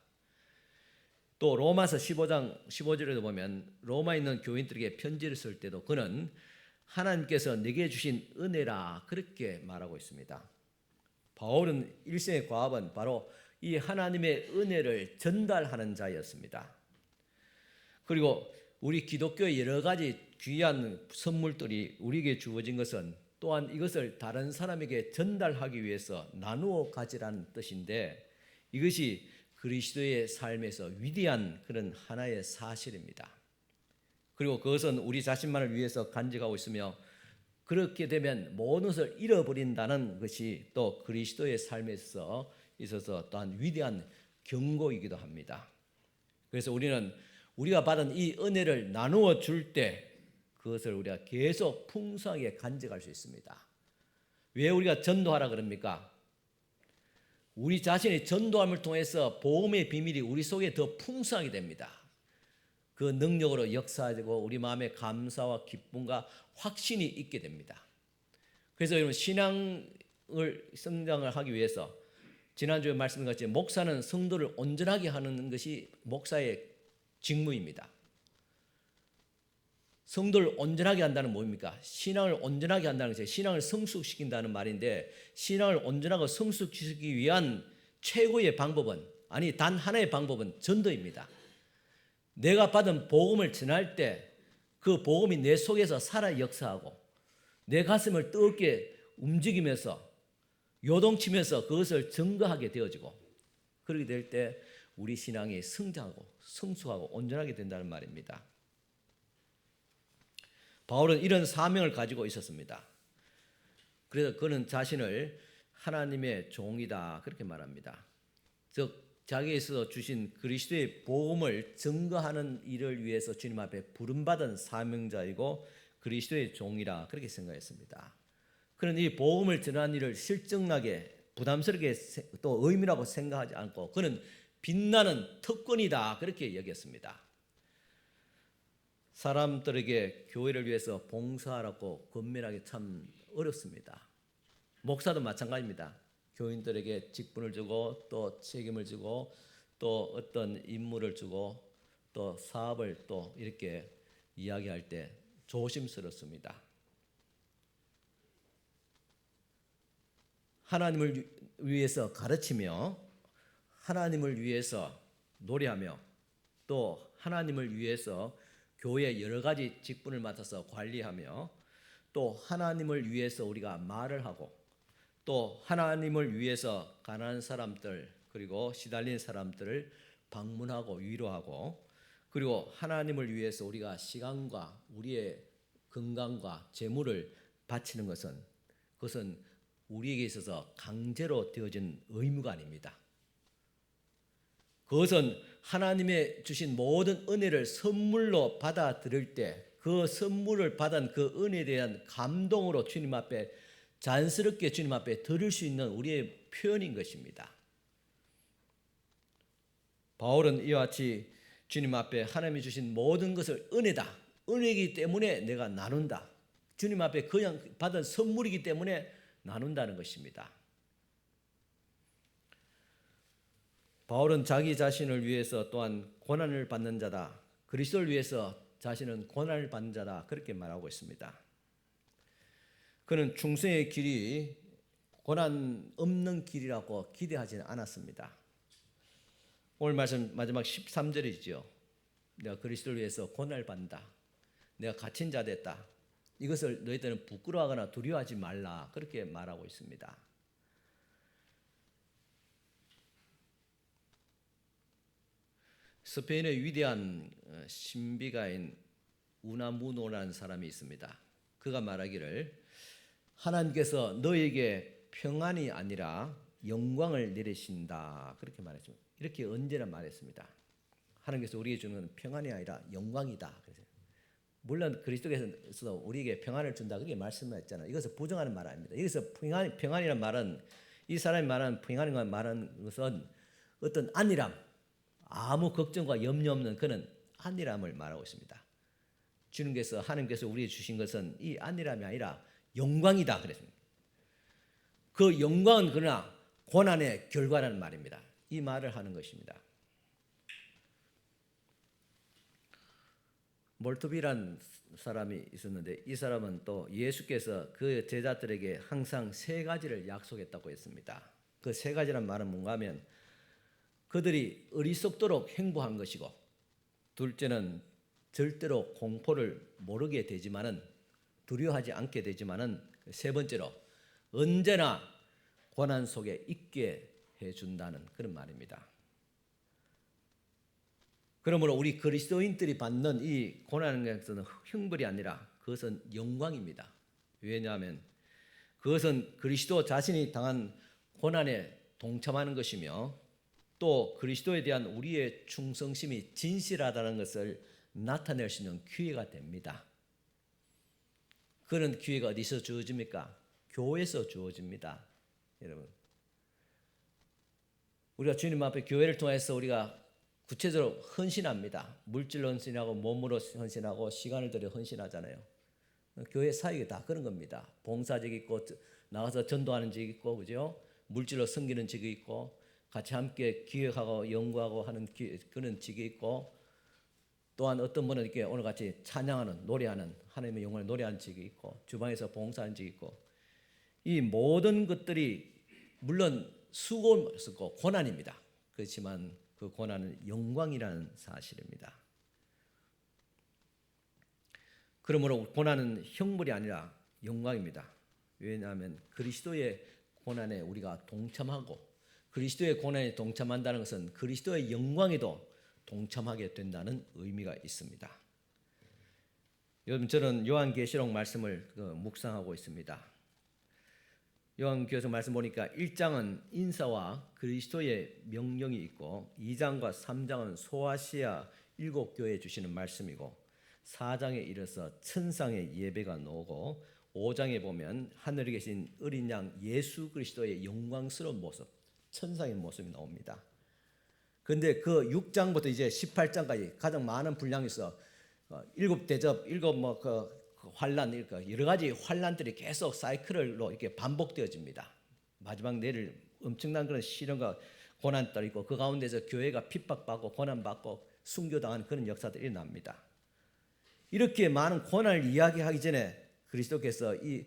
또 로마서 15장 15절에도 보면 로마에 있는 교인들에게 편지를 쓸 때도 그는 하나님께서 내게 주신 은혜라, 그렇게 말하고 있습니다. 바울은 일생의 과업은 바로 이 하나님의 은혜를 전달하는 자였습니다. 그리고 우리 기독교의 여러 가지 귀한 선물들이 우리에게 주어진 것은 또한 이것을 다른 사람에게 전달하기 위해서 나누어 가지라는 뜻인데, 이것이 그리스도의 삶에서 위대한 그런 하나의 사실입니다. 그리고 그것은 우리 자신만을 위해서 간직하고 있으며, 그렇게 되면 모든 것을 잃어버린다는 것이 또 그리스도의 삶에서 있어서 또한 위대한 경고이기도 합니다. 그래서 우리는 우리가 받은 이 은혜를 나누어 줄 때 그것을 우리가 계속 풍성하게 간직할 수 있습니다. 왜 우리가 전도하라 그럽니까? 우리 자신의 전도함을 통해서 복음의 비밀이 우리 속에 더 풍성하게 됩니다. 그 능력으로 역사되고 우리 마음에 감사와 기쁨과 확신이 있게 됩니다. 그래서 여러분 신앙을 성장을 하기 위해서 지난주에 말씀드린 것처럼 목사는 성도를 온전하게 하는 것이 목사의 직무입니다. 성도를 온전하게 한다는 뭡니까? 신앙을 온전하게 한다는 것이 신앙을 성숙시킨다는 말인데 신앙을 온전하고 성숙시키기 위한 최고의 방법은 아니 단 하나의 방법은 전도입니다. 내가 받은 복음을 전할 때 그 복음이 내 속에서 살아 역사하고 내 가슴을 뜨겁게 움직이면서 요동치면서 그것을 증거하게 되어지고 그렇게 될 때 우리 신앙이 성장하고 성숙하고 온전하게 된다는 말입니다. 바울은 이런 사명을 가지고 있었습니다. 그래서 그는 자신을 하나님의 종이다 그렇게 말합니다. 즉 자기에서 주신 그리스도의 복음을 증거하는 일을 위해서 주님 앞에 부름받은 사명자이고 그리스도의 종이라 그렇게 생각했습니다. 그는 이 복음을 전하는 일을 실증나게 부담스럽게 또 의미라고 생각하지 않고 그는 빛나는 특권이다 그렇게 여겼습니다. 사람들에게 교회를 위해서 봉사하라고 권면하기 참 어렵습니다. 목사도 마찬가지입니다. 교인들에게 직분을 주고 또 책임을 주고 또 어떤 임무를 주고 또 사업을 또 이렇게 이야기할 때 조심스럽습니다. 하나님을 위해서 가르치며 하나님을 위해서 노래하며 또 하나님을 위해서 교회 여러 가지 직분을 맡아서 관리하며 또 하나님을 위해서 우리가 말을 하고 또 하나님을 위해서 가난한 사람들 그리고 시달린 사람들을 방문하고 위로하고 그리고 하나님을 위해서 우리가 시간과 우리의 건강과 재물을 바치는 것은 그것은 우리에게 있어서 강제로 되어진 의무가 아닙니다. 그것은 하나님의 주신 모든 은혜를 선물로 받아들일 때 그 선물을 받은 그 은혜에 대한 감동으로 주님 앞에 자연스럽게 주님 앞에 드릴 수 있는 우리의 표현인 것입니다. 바울은 이와 같이 주님 앞에 하나님이 주신 모든 것을 은혜다. 은혜이기 때문에 내가 나눈다. 주님 앞에 그냥 받은 선물이기 때문에 나눈다는 것입니다. 바울은 자기 자신을 위해서 또한 고난을 받는 자다. 그리스도를 위해서 자신은 고난을 받는 자다. 그렇게 말하고 있습니다. 그는 충성의 길이 고난 없는 길이라고 기대하지는 않았습니다. 오늘 말씀 마지막 13절이죠. 내가 그리스도를 위해서 고난을 받는다. 내가 갇힌 자 됐다. 이것을 너희들은 부끄러워하거나 두려워하지 말라. 그렇게 말하고 있습니다. 스페인의 위대한 신비가인 우나무노라는 사람이 있습니다. 그가 말하기를 하나님께서 너에게 평안이 아니라 영광을 내리신다. 그렇게 말했습니다. 이렇게 언제나 말했습니다. 하나님께서 우리에게 주는 것은 평안이 아니라 영광이다. 물론 그리스도께서 우리에게 평안을 준다. 그렇게 말씀하셨잖아요. 이것을 부정하는 말 아닙니다. 여기서 평안이라는 말은 이 사람이 말하는 평안이라는 말은 것은 어떤 안일함, 아무 걱정과 염려 없는 그런 안일함을 말하고 있습니다. 주님께서 하나님께서 우리에게 주신 것은 이 안일함이 아니라 영광이다 그랬습니다. 그 영광은 그러나 고난의 결과라는 말입니다. 이 말을 하는 것입니다. 몰토비란 사람이 있었는데 이 사람은 또 예수께서 그 제자들에게 항상 세 가지를 약속했다고 했습니다. 그 세 가지란 말은 뭔가 하면 그들이 어리석도록 행보한 것이고 둘째는 절대로 공포를 모르게 되지만은 두려워하지 않게 되지만은 세 번째로 언제나 고난 속에 있게 해준다는 그런 말입니다. 그러므로 우리 그리스도인들이 받는 이 고난에 대해서는 형벌이 아니라 그것은 영광입니다. 왜냐하면 그것은 그리스도 자신이 당한 고난에 동참하는 것이며 또 그리스도에 대한 우리의 충성심이 진실하다는 것을 나타낼 수 있는 기회가 됩니다. 그런 기회가 어디서 주어집니까? 교회에서 주어집니다. 여러분, 우리가 주님 앞에 교회를 통해서 우리가 구체적으로 헌신합니다. 물질로 헌신하고 몸으로 헌신하고 시간을 들여 헌신하잖아요. 교회 사역이 다 그런 겁니다. 봉사직이 있고 나가서 전도하는 직이 있고 그죠? 물질로 섬기는 직이 있고 같이 함께 기획하고 연구하고 하는 그런 직이 있고 또한 어떤 분은 이렇게 오늘 같이 찬양하는 노래하는 하나님의 영광을 노래하는 직이 있고 주방에서 봉사하는 직이 있고 이 모든 것들이 물론 수고스럽고 고난입니다. 그렇지만 그 고난은 영광이라는 사실입니다. 그러므로 고난은 형벌이 아니라 영광입니다. 왜냐하면 그리스도의 고난에 우리가 동참하고 그리스도의 고난에 동참한다는 것은 그리스도의 영광에도 동참하게 된다는 의미가 있습니다. 요즘 저는 요한계시록 말씀을 묵상하고 있습니다. 요한계시록 말씀 보니까 1장은 인사와 그리스도의 명령이 있고 2장과 3장은 소아시아 7교회에 주시는 말씀이고 4장에 이르러서 천상의 예배가 나오고 5장에 보면 하늘에 계신 어린 양 예수 그리스도의 영광스러운 모습, 천상의 모습이 나옵니다. 그런데 그 6장부터 이제 18장까지 가장 많은 분량이 있어 7대접, 7 환란, 여러 가지 환란들이 계속 사이클로 이렇게 반복되어집니다. 마지막 내일 엄청난 그런 시련과 고난들이 있고 그 가운데서 교회가 핍박받고 고난받고 순교당하는 그런 역사들이 일어납니다. 이렇게 많은 고난을 이야기하기 전에 그리스도께서 이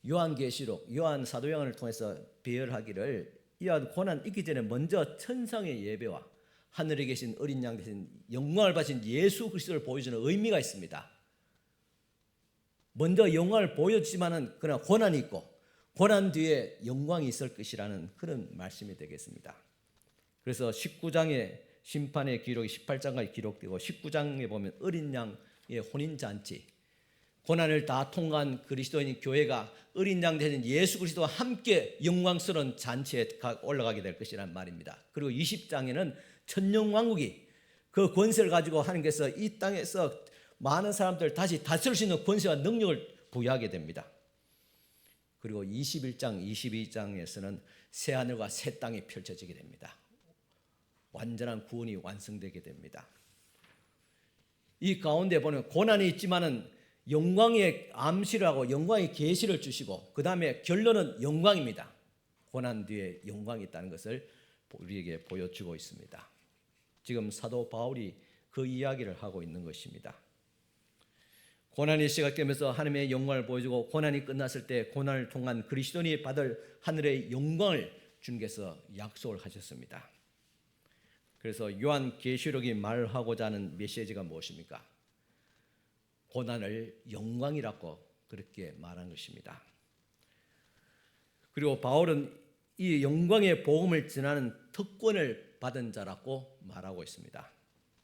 요한계시록, 요한 사도요한을 통해서 배열하기를 이러한 고난 있기 전에 먼저 천상의 예배와 하늘에 계신 어린 양 대신 영광을 받으신 예수 그리스도를 보여주는 의미가 있습니다. 먼저 영광을 보여주지만은 그러나 고난이 있고 고난 뒤에 영광이 있을 것이라는 그런 말씀이 되겠습니다. 그래서 19장의 심판의 기록이 18장까지 기록되고 19장에 보면 어린 양의 혼인잔치 고난을 다 통과한 그리스도인 교회가 어린 양 되신 예수 그리스도와 함께 영광스러운 잔치에 올라가게 될 것이란 말입니다. 그리고 20장에는 천년왕국이 그 권세를 가지고 하나님께서 이 땅에서 많은 사람들 다시 다스릴 수 있는 권세와 능력을 부여하게 됩니다. 그리고 21장, 22장에서는 새하늘과 새 땅이 펼쳐지게 됩니다. 완전한 구원이 완성되게 됩니다. 이 가운데 보면 고난이 있지만은 영광의 암시를 하고 영광의 계시를 주시고 그 다음에 결론은 영광입니다. 고난 뒤에 영광이 있다는 것을 우리에게 보여주고 있습니다. 지금 사도 바울이 그 이야기를 하고 있는 것입니다. 고난이 시작되면서 하나님의 영광을 보여주고 고난이 끝났을 때 고난을 통한 그리스도인이 받을 하늘의 영광을 주님께서 약속을 하셨습니다. 그래서 요한계시록이 말하고자 하는 메시지가 무엇입니까? 고난을 영광이라고 그렇게 말한 것입니다. 그리고 바울은 이 영광의 복음을 전하는 특권을 받은 자라고 말하고 있습니다.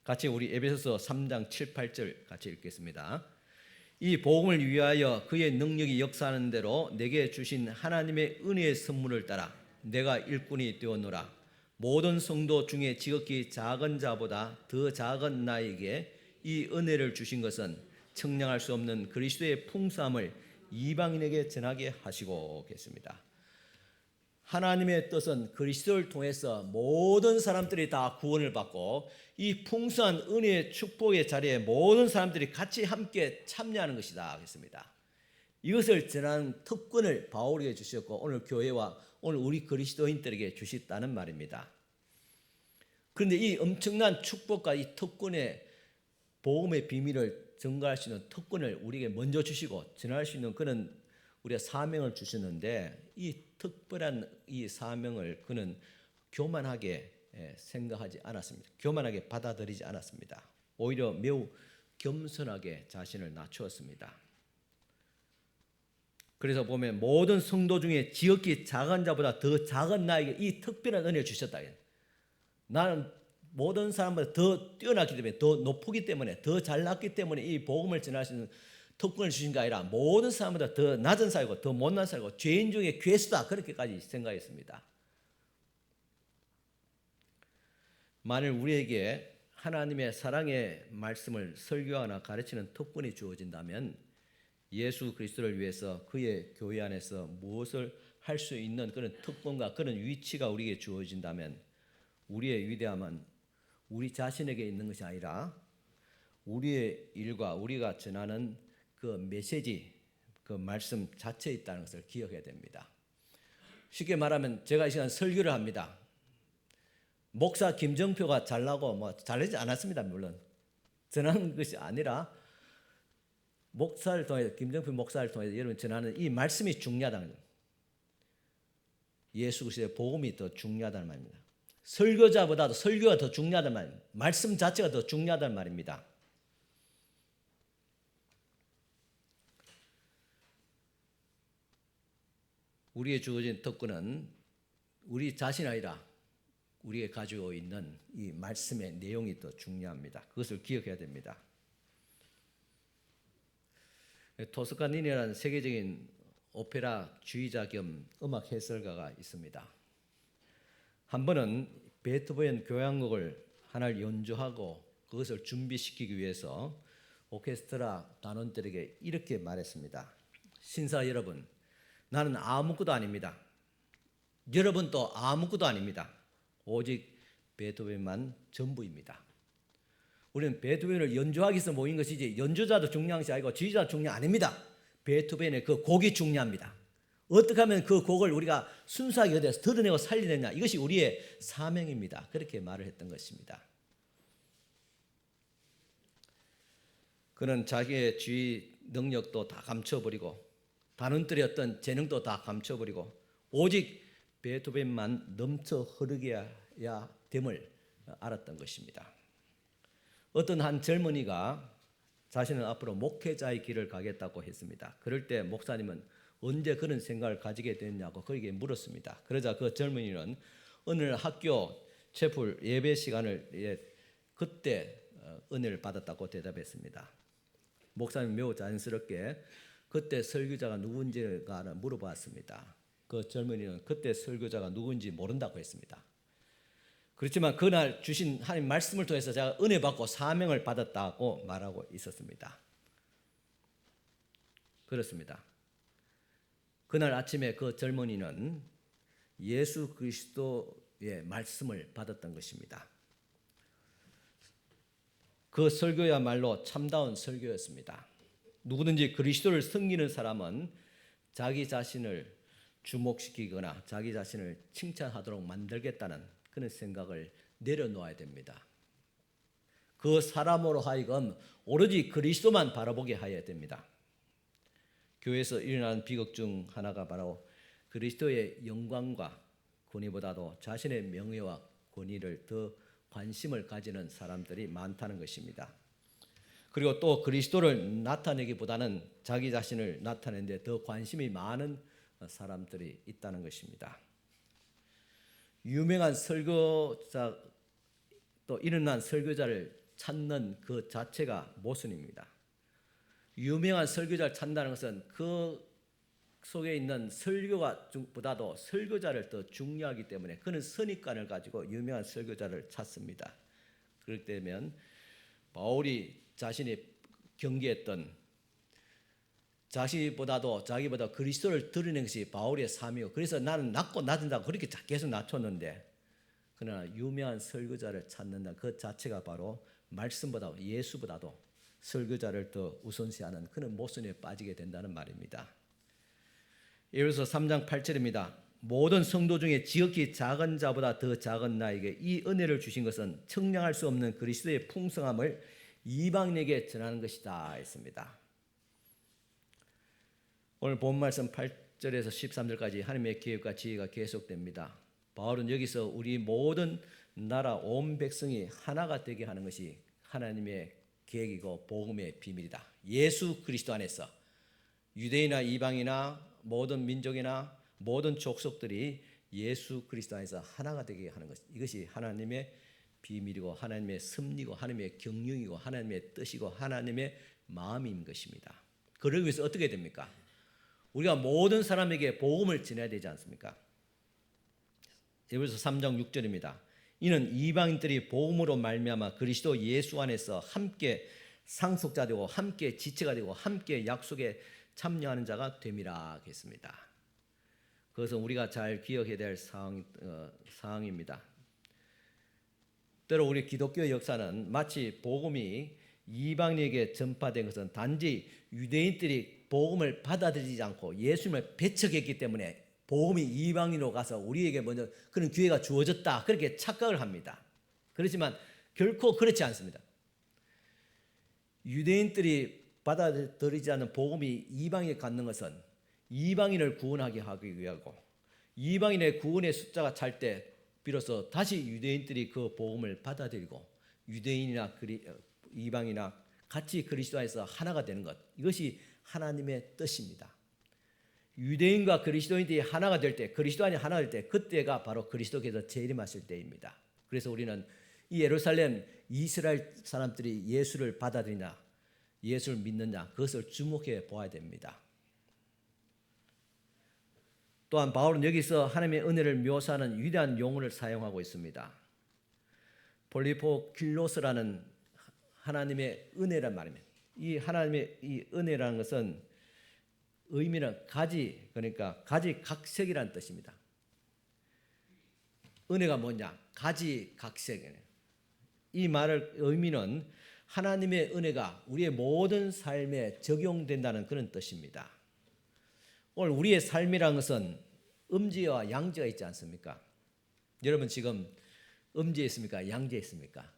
같이 우리 에베소서 3장 7, 8절 같이 읽겠습니다. 이 복음을 위하여 그의 능력이 역사하는 대로 내게 주신 하나님의 은혜의 선물을 따라 내가 일꾼이 되었노라. 모든 성도 중에 지극히 작은 자보다 더 작은 나에게 이 은혜를 주신 것은 청량할 수 없는 그리스도의 풍성함을 이방인에게 전하게 하시고 계십니다. 하나님의 뜻은 그리스도를 통해서 모든 사람들이 다 구원을 받고 이 풍성한 은혜의 축복의 자리에 모든 사람들이 같이 함께 참여하는 것이다 했습니다. 이것을 전하는 특권을 바울에게 주셨고 오늘 교회와 오늘 우리 그리스도인들에게 주셨다는 말입니다. 그런데 이 엄청난 축복과 이 특권의 복음의 비밀을 증거할 수 있는 특권을 우리에게 먼저 주시고 전할 수 있는 그런 우리가 사명을 주셨는데 이 특별한 이 사명을 그는 교만하게 생각하지 않았습니다. 교만하게 받아들이지 않았습니다. 오히려 매우 겸손하게 자신을 낮추었습니다. 그래서 보면 모든 성도 중에 지극히 작은 자보다 더 작은 나에게 이 특별한 은혜를 주셨다. 나는 모든 사람보다 더 뛰어났기 때문에 더 높기 때문에 더 잘났기 때문에 이 복음을 전할 수 있는 특권을 주신 게 아니라 모든 사람보다 더 낮은 사람이고 더 못난 사람이고 죄인 중에 괴수다 그렇게까지 생각했습니다. 만일 우리에게 하나님의 사랑의 말씀을 설교하거나 가르치는 특권이 주어진다면 예수 그리스도를 위해서 그의 교회 안에서 무엇을 할 수 있는 그런 특권과 그런 위치가 우리에게 주어진다면 우리의 위대함은 우리 자신에게 있는 것이 아니라 우리의 일과 우리가 전하는 그 메시지, 그 말씀 자체에 있다는 것을 기억해야 됩니다. 쉽게 말하면 제가 이 시간 설교를 합니다. 목사 김정표가 잘나고 뭐 잘하지 않았습니다. 물론 전하는 것이 아니라 목사를 통해 김정표 목사를 통해서 여러분 전하는 이 말씀이 중요하다는 거예요. 예수 그리스도의 복음이 더 중요하다는 말입니다. 설교자보다도 설교가 더 중요하다는 말입니다. 말씀 자체가 더 중요하다는 말입니다. 우리의 주어진 특권은 우리 자신 아니라 우리가 가지고 있는 이 말씀의 내용이 더 중요합니다. 그것을 기억해야 됩니다. 토스카니니라는 세계적인 오페라 주의자 겸 음악 해설가가 있습니다. 한 번은 베토벤 교향곡을 하나를 연주하고 그것을 준비시키기 위해서 오케스트라 단원들에게 이렇게 말했습니다. 신사 여러분, 나는 아무것도 아닙니다. 여러분도 아무것도 아닙니다. 오직 베토벤만 전부입니다. 우리는 베토벤을 연주하기 위해서 모인 것이지 연주자도 중요한 것이 아니고 지휘자도 중요한 아닙니다. 베토벤의 그 곡이 중요합니다. 어떻게 하면 그 곡을 우리가 순수하게 어디에서 드러내고 살리느냐, 이것이 우리의 사명입니다. 그렇게 말을 했던 것입니다. 그는 자기의 지휘 능력도 다 감춰버리고 단원들의 어떤 재능도 다 감춰버리고 오직 베토벤만 넘쳐 흐르게 해야 됨을 알았던 것입니다. 어떤 한 젊은이가 자신은 앞으로 목회자의 길을 가겠다고 했습니다. 그럴 때 목사님은 언제 그런 생각을 가지게 됐냐고 그에게 물었습니다. 그러자 그 젊은이는 어느 학교 채플 예배 시간을 그때 은혜를 받았다고 대답했습니다. 목사님 매우 자연스럽게 그때 설교자가 누군지가 물어봤습니다. 그 젊은이는 그때 설교자가 누군지 모른다고 했습니다. 그렇지만 그날 주신 하나님 말씀을 통해서 제가 은혜 받고 사명을 받았다고 말하고 있었습니다. 그렇습니다. 그날 아침에 그 젊은이는 예수 그리스도의 말씀을 받았던 것입니다. 그 설교야말로 참다운 설교였습니다. 누구든지 그리스도를 섬기는 사람은 자기 자신을 주목시키거나 자기 자신을 칭찬하도록 만들겠다는 그런 생각을 내려놓아야 됩니다. 그 사람으로 하여금 오로지 그리스도만 바라보게 해야 됩니다. 교회에서 일어나는 비극 중 하나가 바로 그리스도의 영광과 권위보다도 자신의 명예와 권위를 더 관심을 가지는 사람들이 많다는 것입니다. 그리고 또 그리스도를 나타내기보다는 자기 자신을 나타내는 데 더 관심이 많은 사람들이 있다는 것입니다. 유명한 설교자 또 일어난 설교자를 찾는 그 자체가 모순입니다. 유명한 설교자를 찾는다는 것은 그 속에 있는 설교가보다도 설교자를 더 중요하기 때문에 그는 선입관을 가지고 유명한 설교자를 찾습니다. 그럴 때면 바울이 자신이 경계했던 자기보다 그리스도를 드러낸 것이 바울의 삶이고 그래서 나는 낮고 낮은다고 그렇게 계속 낮췄는데 그러나 유명한 설교자를 찾는다 그 자체가 바로 말씀보다 예수보다도 설교자를 더 우선시하는 그런 모순에 빠지게 된다는 말입니다. 예배서 3장 8절입니다. 모든 성도 중에 지극히 작은 자보다 더 작은 나에게 이 은혜를 주신 것은 청량할 수 없는 그리스도의 풍성함을 이방인에게 전하는 것이다 했습니다. 오늘 본 말씀 8절에서 13절까지 하나님의 계획과 지혜가 계속됩니다. 바울은 여기서 우리 모든 나라 온 백성이 하나가 되게 하는 것이 하나님의 계획이고 복음의 비밀이다. 예수 그리스도 안에서 유대인이나 이방이나 모든 민족이나 모든 족속들이 예수 그리스도 안에서 하나가 되게 하는 것. 이것이 하나님의 비밀이고 하나님의 섭리고 하나님의 경륜이고 하나님의 뜻이고 하나님의 마음인 것입니다. 그러기 위해서 어떻게 됩니까? 우리가 모든 사람에게 복음을 전해야 되지 않습니까? 에베소서 3장 6절입니다. 이는 이방인들이 복음으로 말미암아 그리스도 예수 안에서 함께 상속자 되고 함께 지체가 되고 함께 약속에 참여하는 자가 됨이라 했습니다. 그것은 우리가 잘 기억해야 될 사항입니다. 때로 우리 기독교 역사는 마치 복음이 이방인에게 전파된 것은 단지 유대인들이 복음을 받아들이지 않고 예수님을 배척했기 때문에 복음이 이방인으로 가서 우리에게 먼저 그런 기회가 주어졌다, 그렇게 착각을 합니다. 그렇지만 결코 그렇지 않습니다. 유대인들이 받아들이지 않는 복음이 이방인에 갖는 것은 이방인을 구원하게 하기 위하고, 이방인의 구원의 숫자가 찰 때 비로소 다시 유대인들이 그 복음을 받아들이고 유대인이나 이방이나 같이 그리스도 안에서 하나가 되는 것, 이것이 하나님의 뜻입니다. 유대인과 그리스도인들이 하나가 될 때, 그리스도 안이 하나가 될 때, 그때가 바로 그리스도께서 재림하실 때입니다. 그래서 우리는 이 예루살렘 이스라엘 사람들이 예수를 받아들이나 예수를 믿느냐, 그것을 주목해 보아야 됩니다. 또한 바울은 여기서 하나님의 은혜를 묘사하는 위대한 용어를 사용하고 있습니다. 폴리포킬로스라는 하나님의 은혜란 말입니다. 이 하나님의 이 은혜라는 것은 의미는 가지, 그러니까 가지각색이라는 뜻입니다. 은혜가 뭐냐? 가지각색이에요. 이 말의 의미는 하나님의 은혜가 우리의 모든 삶에 적용된다는 그런 뜻입니다. 오늘 우리의 삶이라는 것은 음지와 양지가 있지 않습니까? 여러분 지금 음지에 있습니까? 양지에 있습니까?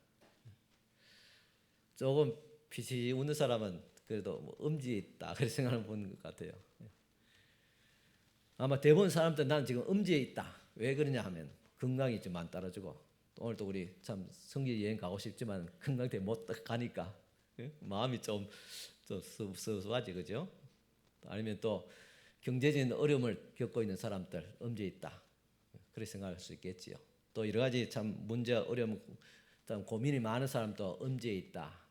조금 빛이 웃는 사람은 그래도 뭐 음지에 있다 그렇게 생각하는 것 같아요. 아마 대부분 사람들은 나는 지금 음지에 있다. 왜 그러냐 하면 건강이 좀 안 따라주고, 오늘도 우리 참 성지 여행 가고 싶지만 건강 때문에 못 가니까 마음이 좀 섭섭하지, 그죠? 아니면 또 경제적인 어려움을 겪고 있는 사람들 음지에 있다, 그렇게 생각할 수 있겠지요. 또 여러 가지 참 문제와 어려움, 참 고민이 많은 사람도 음지에 있다.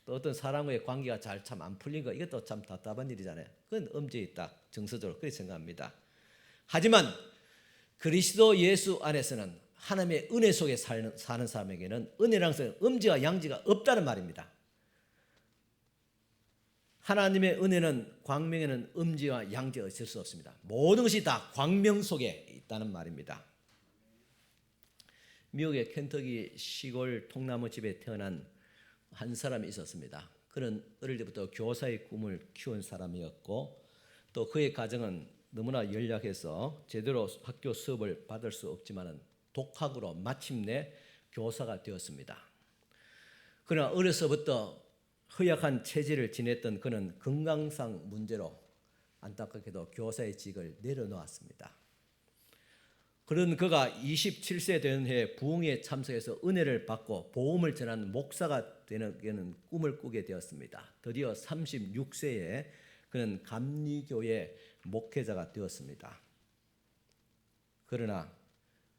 또 어떤 사람과의 관계가 잘 참 안 풀린 거, 이것도 참 답답한 일이잖아요. 그건 음지에 있다, 정서적으로 그렇게 생각합니다. 하지만 그리스도 예수 안에서는 하나님의 은혜 속에 사는 사람에게는 은혜라는 것은 음지와 양지가 없다는 말입니다. 하나님의 은혜는, 광명에는 음지와 양지가 있을 수 없습니다. 모든 것이 다 광명 속에 있다는 말입니다. 미국의 켄터키 시골 통나무 집에 태어난 한 사람이 있었습니다. 그는 어릴 때부터 교사의 꿈을 키운 사람이었고, 또 그의 가정은 너무나 연약해서 제대로 학교 수업을 받을 수 없지만은 독학으로 마침내 교사가 되었습니다. 그러나 어려서부터 허약한 체질을 지냈던 그는 건강상 문제로 안타깝게도 교사의 직을 내려놓았습니다. 그런 그가 27세 된 해에 부흥회에 참석해서 은혜를 받고 복음을 전하는 목사가 되는 꿈을 꾸게 되었습니다. 드디어 36세에 그는 감리교회 목회자가 되었습니다. 그러나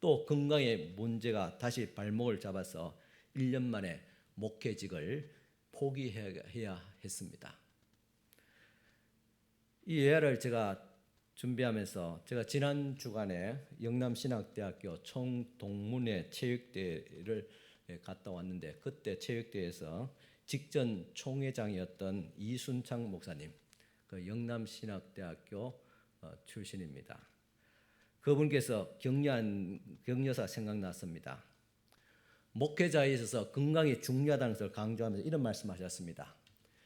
또 건강의 문제가 다시 발목을 잡아서 1년 만에 목회직을 포기해야 했습니다. 이 예화를 제가 준비하면서 제가 지난 주간에 영남신학대학교 총동문회 체육대회를 갔다 왔는데, 그때 체육대회에서 직전 총회장이었던 이순창 목사님, 그 영남신학대학교 출신입니다. 그분께서 격려사 생각났습니다. 목회자에 있어서 건강이 중요하다는 것을 강조하면서 이런 말씀하셨습니다.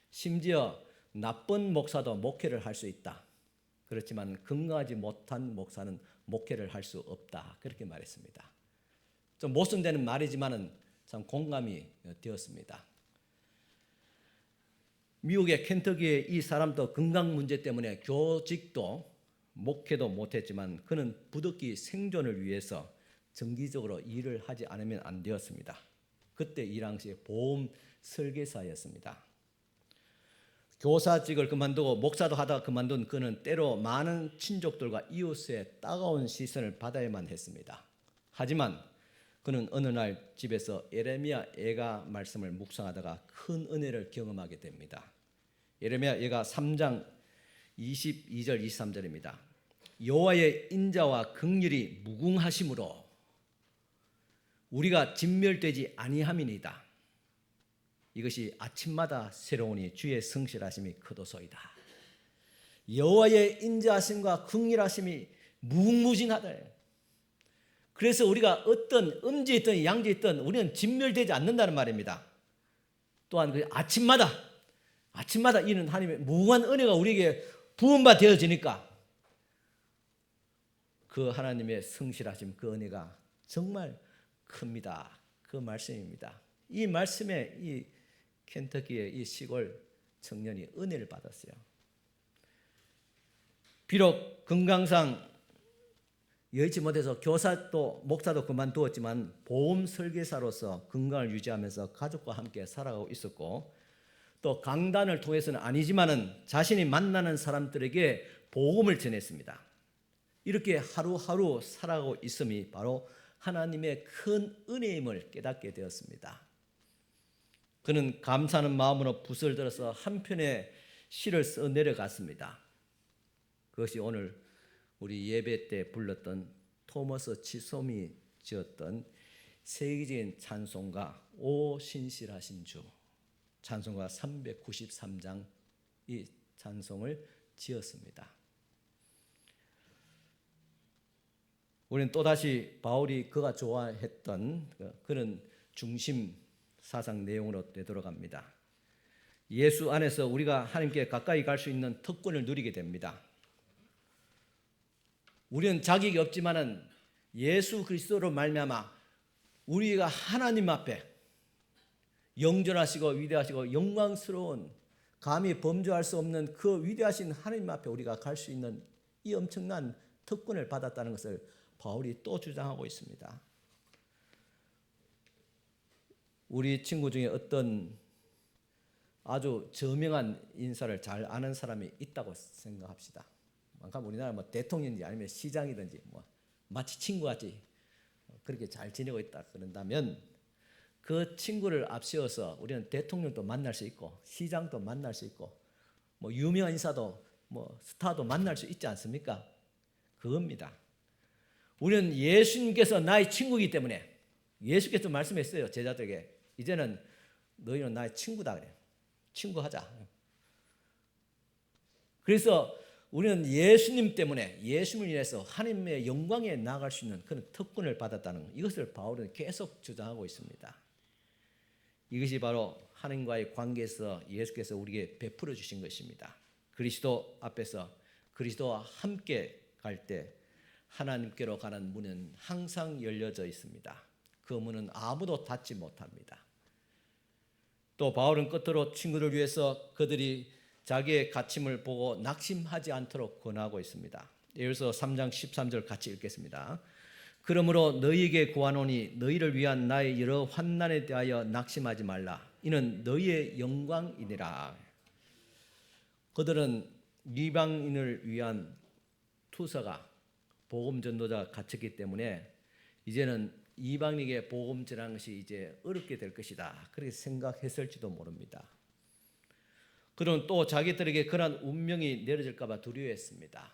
심지어 나쁜 목사도 목회를 할 수 있다. 그렇지만 건강하지 못한 목사는 목회를 할 수 없다, 그렇게 말했습니다. 좀 모순되는 말이지만은 참 공감이 되었습니다. 미국의 켄터키의 이 사람도 건강 문제 때문에 교직도 목회도 못했지만 그는 부득이 생존을 위해서 정기적으로 일을 하지 않으면 안 되었습니다. 그때 이 당시에 보험 설계사였습니다. 교사직을 그만두고 목사도 하다가 그만둔 그는 때로 많은 친족들과 이웃의 따가운 시선을 받아야만 했습니다. 하지만 그는 어느 날 집에서 예레미야 예가 말씀을 묵상하다가 큰 은혜를 경험하게 됩니다. 예레미야 예가 3장 22절 23절입니다. 여호와의 인자와 긍휼이 무궁하심으로 우리가 진멸되지 아니함이니이다. 이것이 아침마다 새로우니 주의 성실하심이 크도소이다. 여호와의 인자하심과 긍휼하심이 무궁무진하다. 그래서 우리가 어떤 음지에 있든 양지에 있든 우리는 진멸되지 않는다는 말입니다. 또한 그 아침마다 이는 하나님의 무궁한 은혜가 우리에게 부음바 되어지니까 그 하나님의 성실하심, 그 은혜가 정말 큽니다. 그 말씀입니다. 이 말씀에 이 켄터키의 이 시골 청년이 은혜를 받았어요. 비록 건강상 여의치 못해서 교사도 목사도 그만두었지만 보험 설계사로서 건강을 유지하면서 가족과 함께 살아가고 있었고, 또 강단을 통해서는 아니지만은 자신이 만나는 사람들에게 복음을 전했습니다. 이렇게 하루하루 살아가고 있음이 바로 하나님의 큰 은혜임을 깨닫게 되었습니다. 그는 감사하는 마음으로 붓을 들어서 한 편의 시를 써 내려갔습니다. 그것이 오늘 우리 예배 때 불렀던 토머스 치솜이 지었던 세계적인 찬송가 오 신실하신 주, 찬송가 393장 이 찬송을 지었습니다. 우리는 또다시 바울이 그가 좋아했던 그런 중심 사상 내용으로 되돌아갑니다. 예수 안에서 우리가 하나님께 가까이 갈 수 있는 특권을 누리게 됩니다. 우리는 자격이 없지만은 예수 그리스도로 말미암아 우리가 하나님 앞에 영존하시고 위대하시고 영광스러운 감히 범죄할 수 없는 그 위대하신 하나님 앞에 우리가 갈 수 있는 이 엄청난 특권을 받았다는 것을 바울이 또 주장하고 있습니다. 우리 친구 중에 어떤 아주 저명한 인사를 잘 아는 사람이 있다고 생각합시다. 우리나라 뭐 대통령인지 아니면 시장이든지 뭐 마치 친구같이 그렇게 잘 지내고 있다 그런다면 그 친구를 앞세워서 우리는 대통령도 만날 수 있고 시장도 만날 수 있고 뭐 유명한 인사도 뭐 스타도 만날 수 있지 않습니까? 그겁니다. 우리는 예수님께서 나의 친구이기 때문에 예수께서 말씀했어요. 제자들에게 이제는 너희는 나의 친구다 그래요. 친구하자. 그래서 우리는 예수님 때문에 예수님을 인해서 하나님의 영광에 나아갈 수 있는 그런 특권을 받았다는 이것을 바울은 계속 주장하고 있습니다. 이것이 바로 하나님과의 관계에서 예수께서 우리에게 베풀어 주신 것입니다. 그리스도 앞에서 그리스도와 함께 갈 때 하나님께로 가는 문은 항상 열려져 있습니다. 그 문은 아무도 닫지 못합니다. 또 바울은 끝으로 친구를 위해서 그들이 자기의 가침을 보고 낙심하지 않도록 권하고 있습니다. 예수서 3장 13절 같이 읽겠습니다. 그러므로 너희에게 구하노니 너희를 위한 나의 여러 환난에 대하여 낙심하지 말라. 이는 너희의 영광이니라. 그들은 이방인을 위한 투서가 복음 전도자가 갇혔기 때문에 이제는 이방인에게 복음 전하는 것이 이제 어렵게 될 것이다. 그렇게 생각했을지도 모릅니다. 그들은 또 자기들에게 그런 운명이 내려질까 봐 두려워했습니다.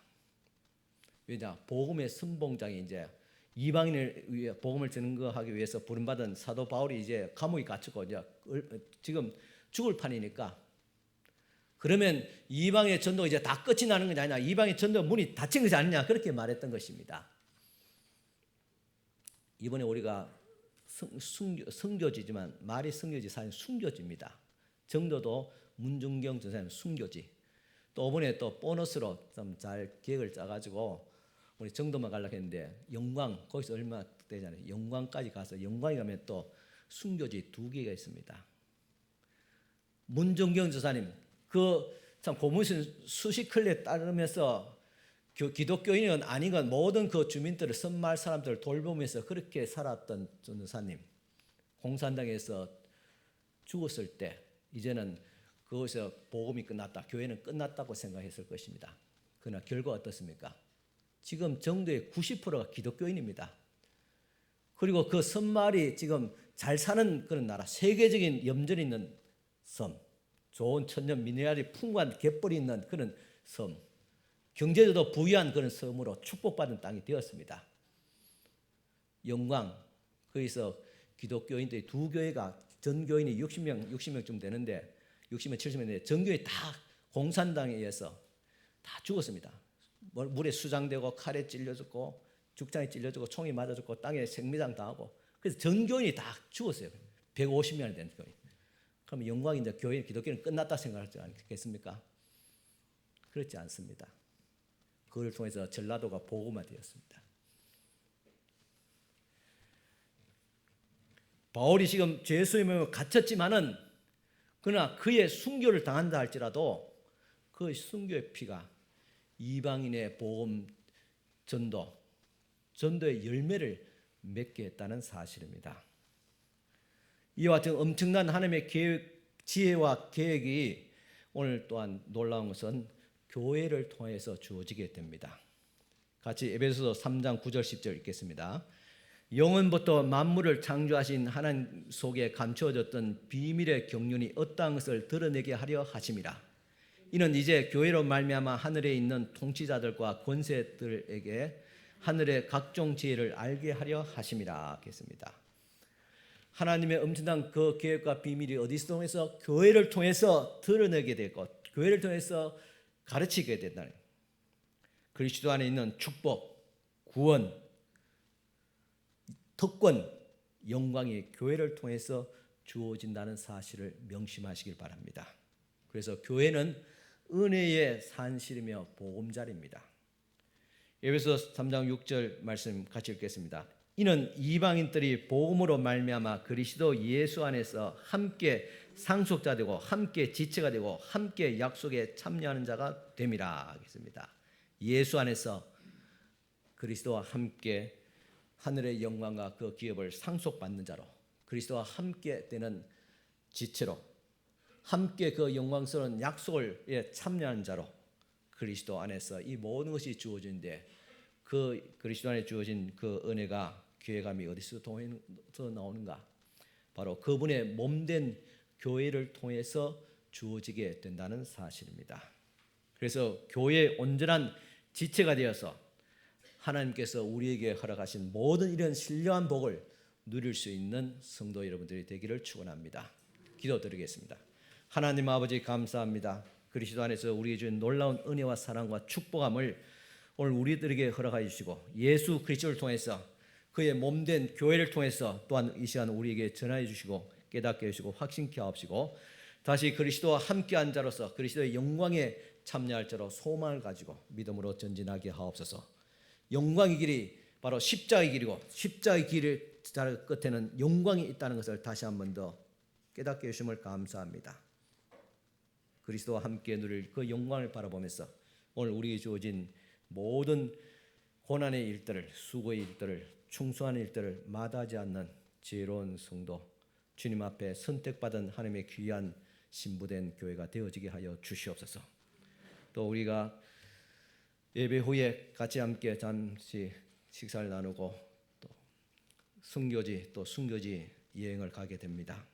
왜냐? 복음의 선봉장이 이제 이방인을 위해 복음을 전거하기 위해서 부름받은 사도 바울이 이제 감옥에 갇히고 이제 지금 죽을 판이니까 그러면 이방의 전도가 이제 다 끝이 나는 것이 아니냐, 이방의 전도 문이 닫힌 것이 아니냐 그렇게 말했던 것입니다. 이번에 우리가 성교지지만 말이 성교지 사실 순교지입니다. 정도도 문중경 전사님 순교지. 또 이번에 또 보너스로 좀 잘 계획을 짜가지고 우리 정도만 가려고 했는데 영광 거기서 얼마 되잖아요. 영광까지 가서 영광에 가면 또 순교지 2개가 있습니다. 문중경 전사님 그 참 고문신 수십 클레 따르면서 기독교인은 아닌 건 모든 그 주민들을 선마을 사람들을 돌보면서 그렇게 살았던 전도사님 공산당에서 죽었을 때 이제는 그것에서 복음이 끝났다, 교회는 끝났다고 생각했을 것입니다. 그러나 결과가 어떻습니까? 지금 정도의 90%가 기독교인입니다. 그리고 그 섬마을이 지금 잘 사는 그런 나라, 세계적인 염전이 있는 섬, 좋은 천년 미네랄이 풍부한 갯벌이 있는 그런 섬, 경제적으로 부유한 그런 섬으로 축복받은 땅이 되었습니다. 영광, 거기서 기독교인들이 2교회가 전교인이 60명쯤 되는데 60명, 70명인데 전교회 다 공산당에 의해서 다 죽었습니다. 물에 수장되고 칼에 찔려 죽고 죽장에 찔려 죽고 총이 맞아 죽고 땅에 생매장 당하고 그래서 전 교인이 다 죽었어요. 150명이 된 교인. 그러면 영광이 이제 교회 기독교는 끝났다 생각하지 않겠습니까? 그렇지 않습니다. 그를 통해서 전라도가 복음화되었습니다. 바울이 지금 죄수의 몸에 갇혔지만은 그러나 그의 순교를 당한다 할지라도 그 순교의 피가 이방인의 복음 전도의 열매를 맺게 했다는 사실입니다. 이와 같은 엄청난 하나님의 지혜와 계획이 오늘 또한 놀라운 것은 교회를 통해서 주어지게 됩니다. 같이 에베소서 3장 9절 10절 읽겠습니다. 영원부터 만물을 창조하신 하나님 속에 감추어졌던 비밀의 경륜이 어떠한 것을 드러내게 하려 하심이라. 이는 이제 교회로 말미암아 하늘에 있는 통치자들과 권세들에게 하늘의 각종 지혜를 알게 하려 하심이라 하겠습니다. 하나님의 엄청난 그 계획과 비밀이 어디서 통해서 교회를 통해서 드러내게 되고 교회를 통해서 가르치게 된다는 그리스도 안에 있는 축복, 구원, 특권, 영광이 교회를 통해서 주어진다는 사실을 명심하시길 바랍니다. 그래서 교회는 은혜의 산실이며 보금자리입니다. 에베소서 3장 6절 말씀 같이 읽겠습니다. 이는 이방인들이 복음으로 말미암아 그리스도 예수 안에서 함께 상속자 되고 함께 지체가 되고 함께 약속에 참여하는 자가 됨이라 하겠습니다. 예수 안에서 그리스도와 함께 하늘의 영광과 그 기업을 상속받는 자로 그리스도와 함께 되는 지체로 함께 그 영광스러운 약속을 참여하는 자로 그리스도 안에서 이 모든 것이 주어지는데 그 그리스도 안에 주어진 그 은혜가 기회감이 어디서 나오는가? 바로 그분의 몸된 교회를 통해서 주어지게 된다는 사실입니다. 그래서 교회의 온전한 지체가 되어서 하나님께서 우리에게 허락하신 모든 이런 신령한 복을 누릴 수 있는 성도 여러분들이 되기를 축원합니다. 기도드리겠습니다. 하나님 아버지 감사합니다. 그리스도 안에서 우리에게 주신 놀라운 은혜와 사랑과 축복함을 오늘 우리들에게 허락하여 주시고 예수 그리스도를 통해서 그의 몸된 교회를 통해서 또한 이 시간 우리에게 전하여 주시고 깨닫게 해주시고 확신케 하옵시고 다시 그리스도와 함께한 자로서 그리스도의 영광에 참여할 자로 소망을 가지고 믿음으로 전진하게 하옵소서. 영광의 길이 바로 십자가의 길이고 십자가의 길 끝에는 영광이 있다는 것을 다시 한 번 더 깨닫게 해주심을 감사합니다. 그리스도와 함께 누릴 그 영광을 바라보면서 오늘 우리에게 주어진 모든 고난의 일들을 수고의 일들을 충성하는 일들을 마다하지 않는 지혜로운 성도 주님 앞에 선택받은 하나님의 귀한 신부된 교회가 되어지게 하여 주시옵소서. 또 우리가 예배 후에 같이 함께 잠시 식사를 나누고 또 순교지 또 순교지 여행을 가게 됩니다.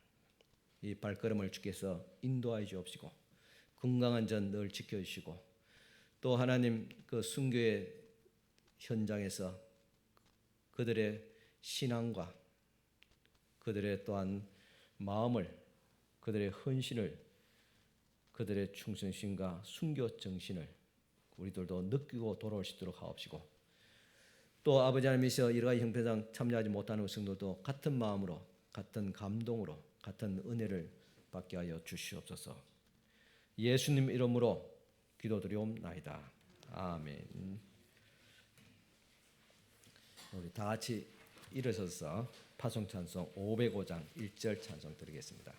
이 발걸음을 주께서 인도하여 주옵시고 건강한 전 늘 지켜주시고 또 하나님 그 순교의 현장에서 그들의 신앙과 그들의 또한 마음을 그들의 헌신을 그들의 충성심과 순교 정신을 우리들도 느끼고 돌아올 수 있도록 하옵시고 또 아버지 하나님이서 여러 가지 형편상 참여하지 못하는 성도도 같은 마음으로 같은 감동으로 같은 은혜를 받게 하여 주시옵소서. 예수님 이름으로 기도드리옵나이다. 아멘. 우리 다 같이 일어서서 파송 찬송 505장 1절 찬송 드리겠습니다.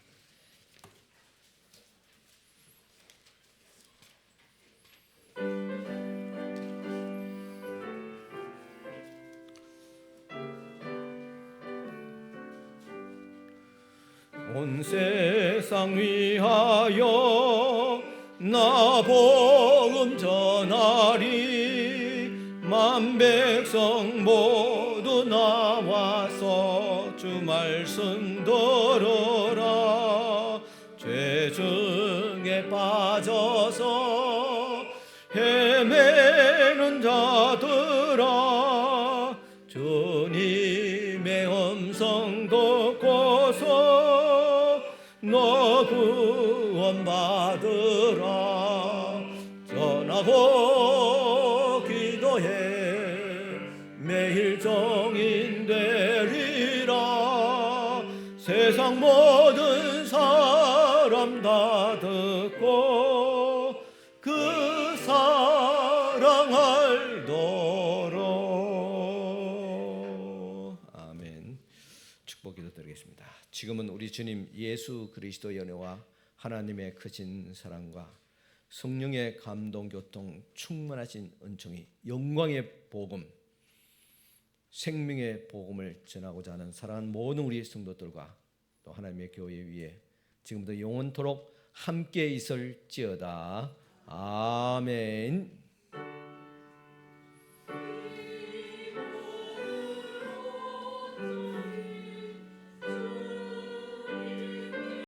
온 세상 위하여 나 복음 전하리 만 백성 모두 나와서 주 말씀 들으라 죄 중에 빠져서 헤매는 자들아 주님의 음성 듣고서 너 구원받으라 전하고 기도해 매일 세상 모든 사람 다 듣고 그 사랑 알도록. 아멘. 축복 기도드리겠습니다. 지금은 우리 주님 예수 그리스도의 은혜와 하나님의 크신 사랑과 성령의 감동 교통 충만하신 은총이 영광의 복음 생명의 복음을 전하고자 하는 사랑하는 모든 우리 성도들과 또 하나님의 교회 위에 지금부터 영원토록 함께 있을지어다. 아멘.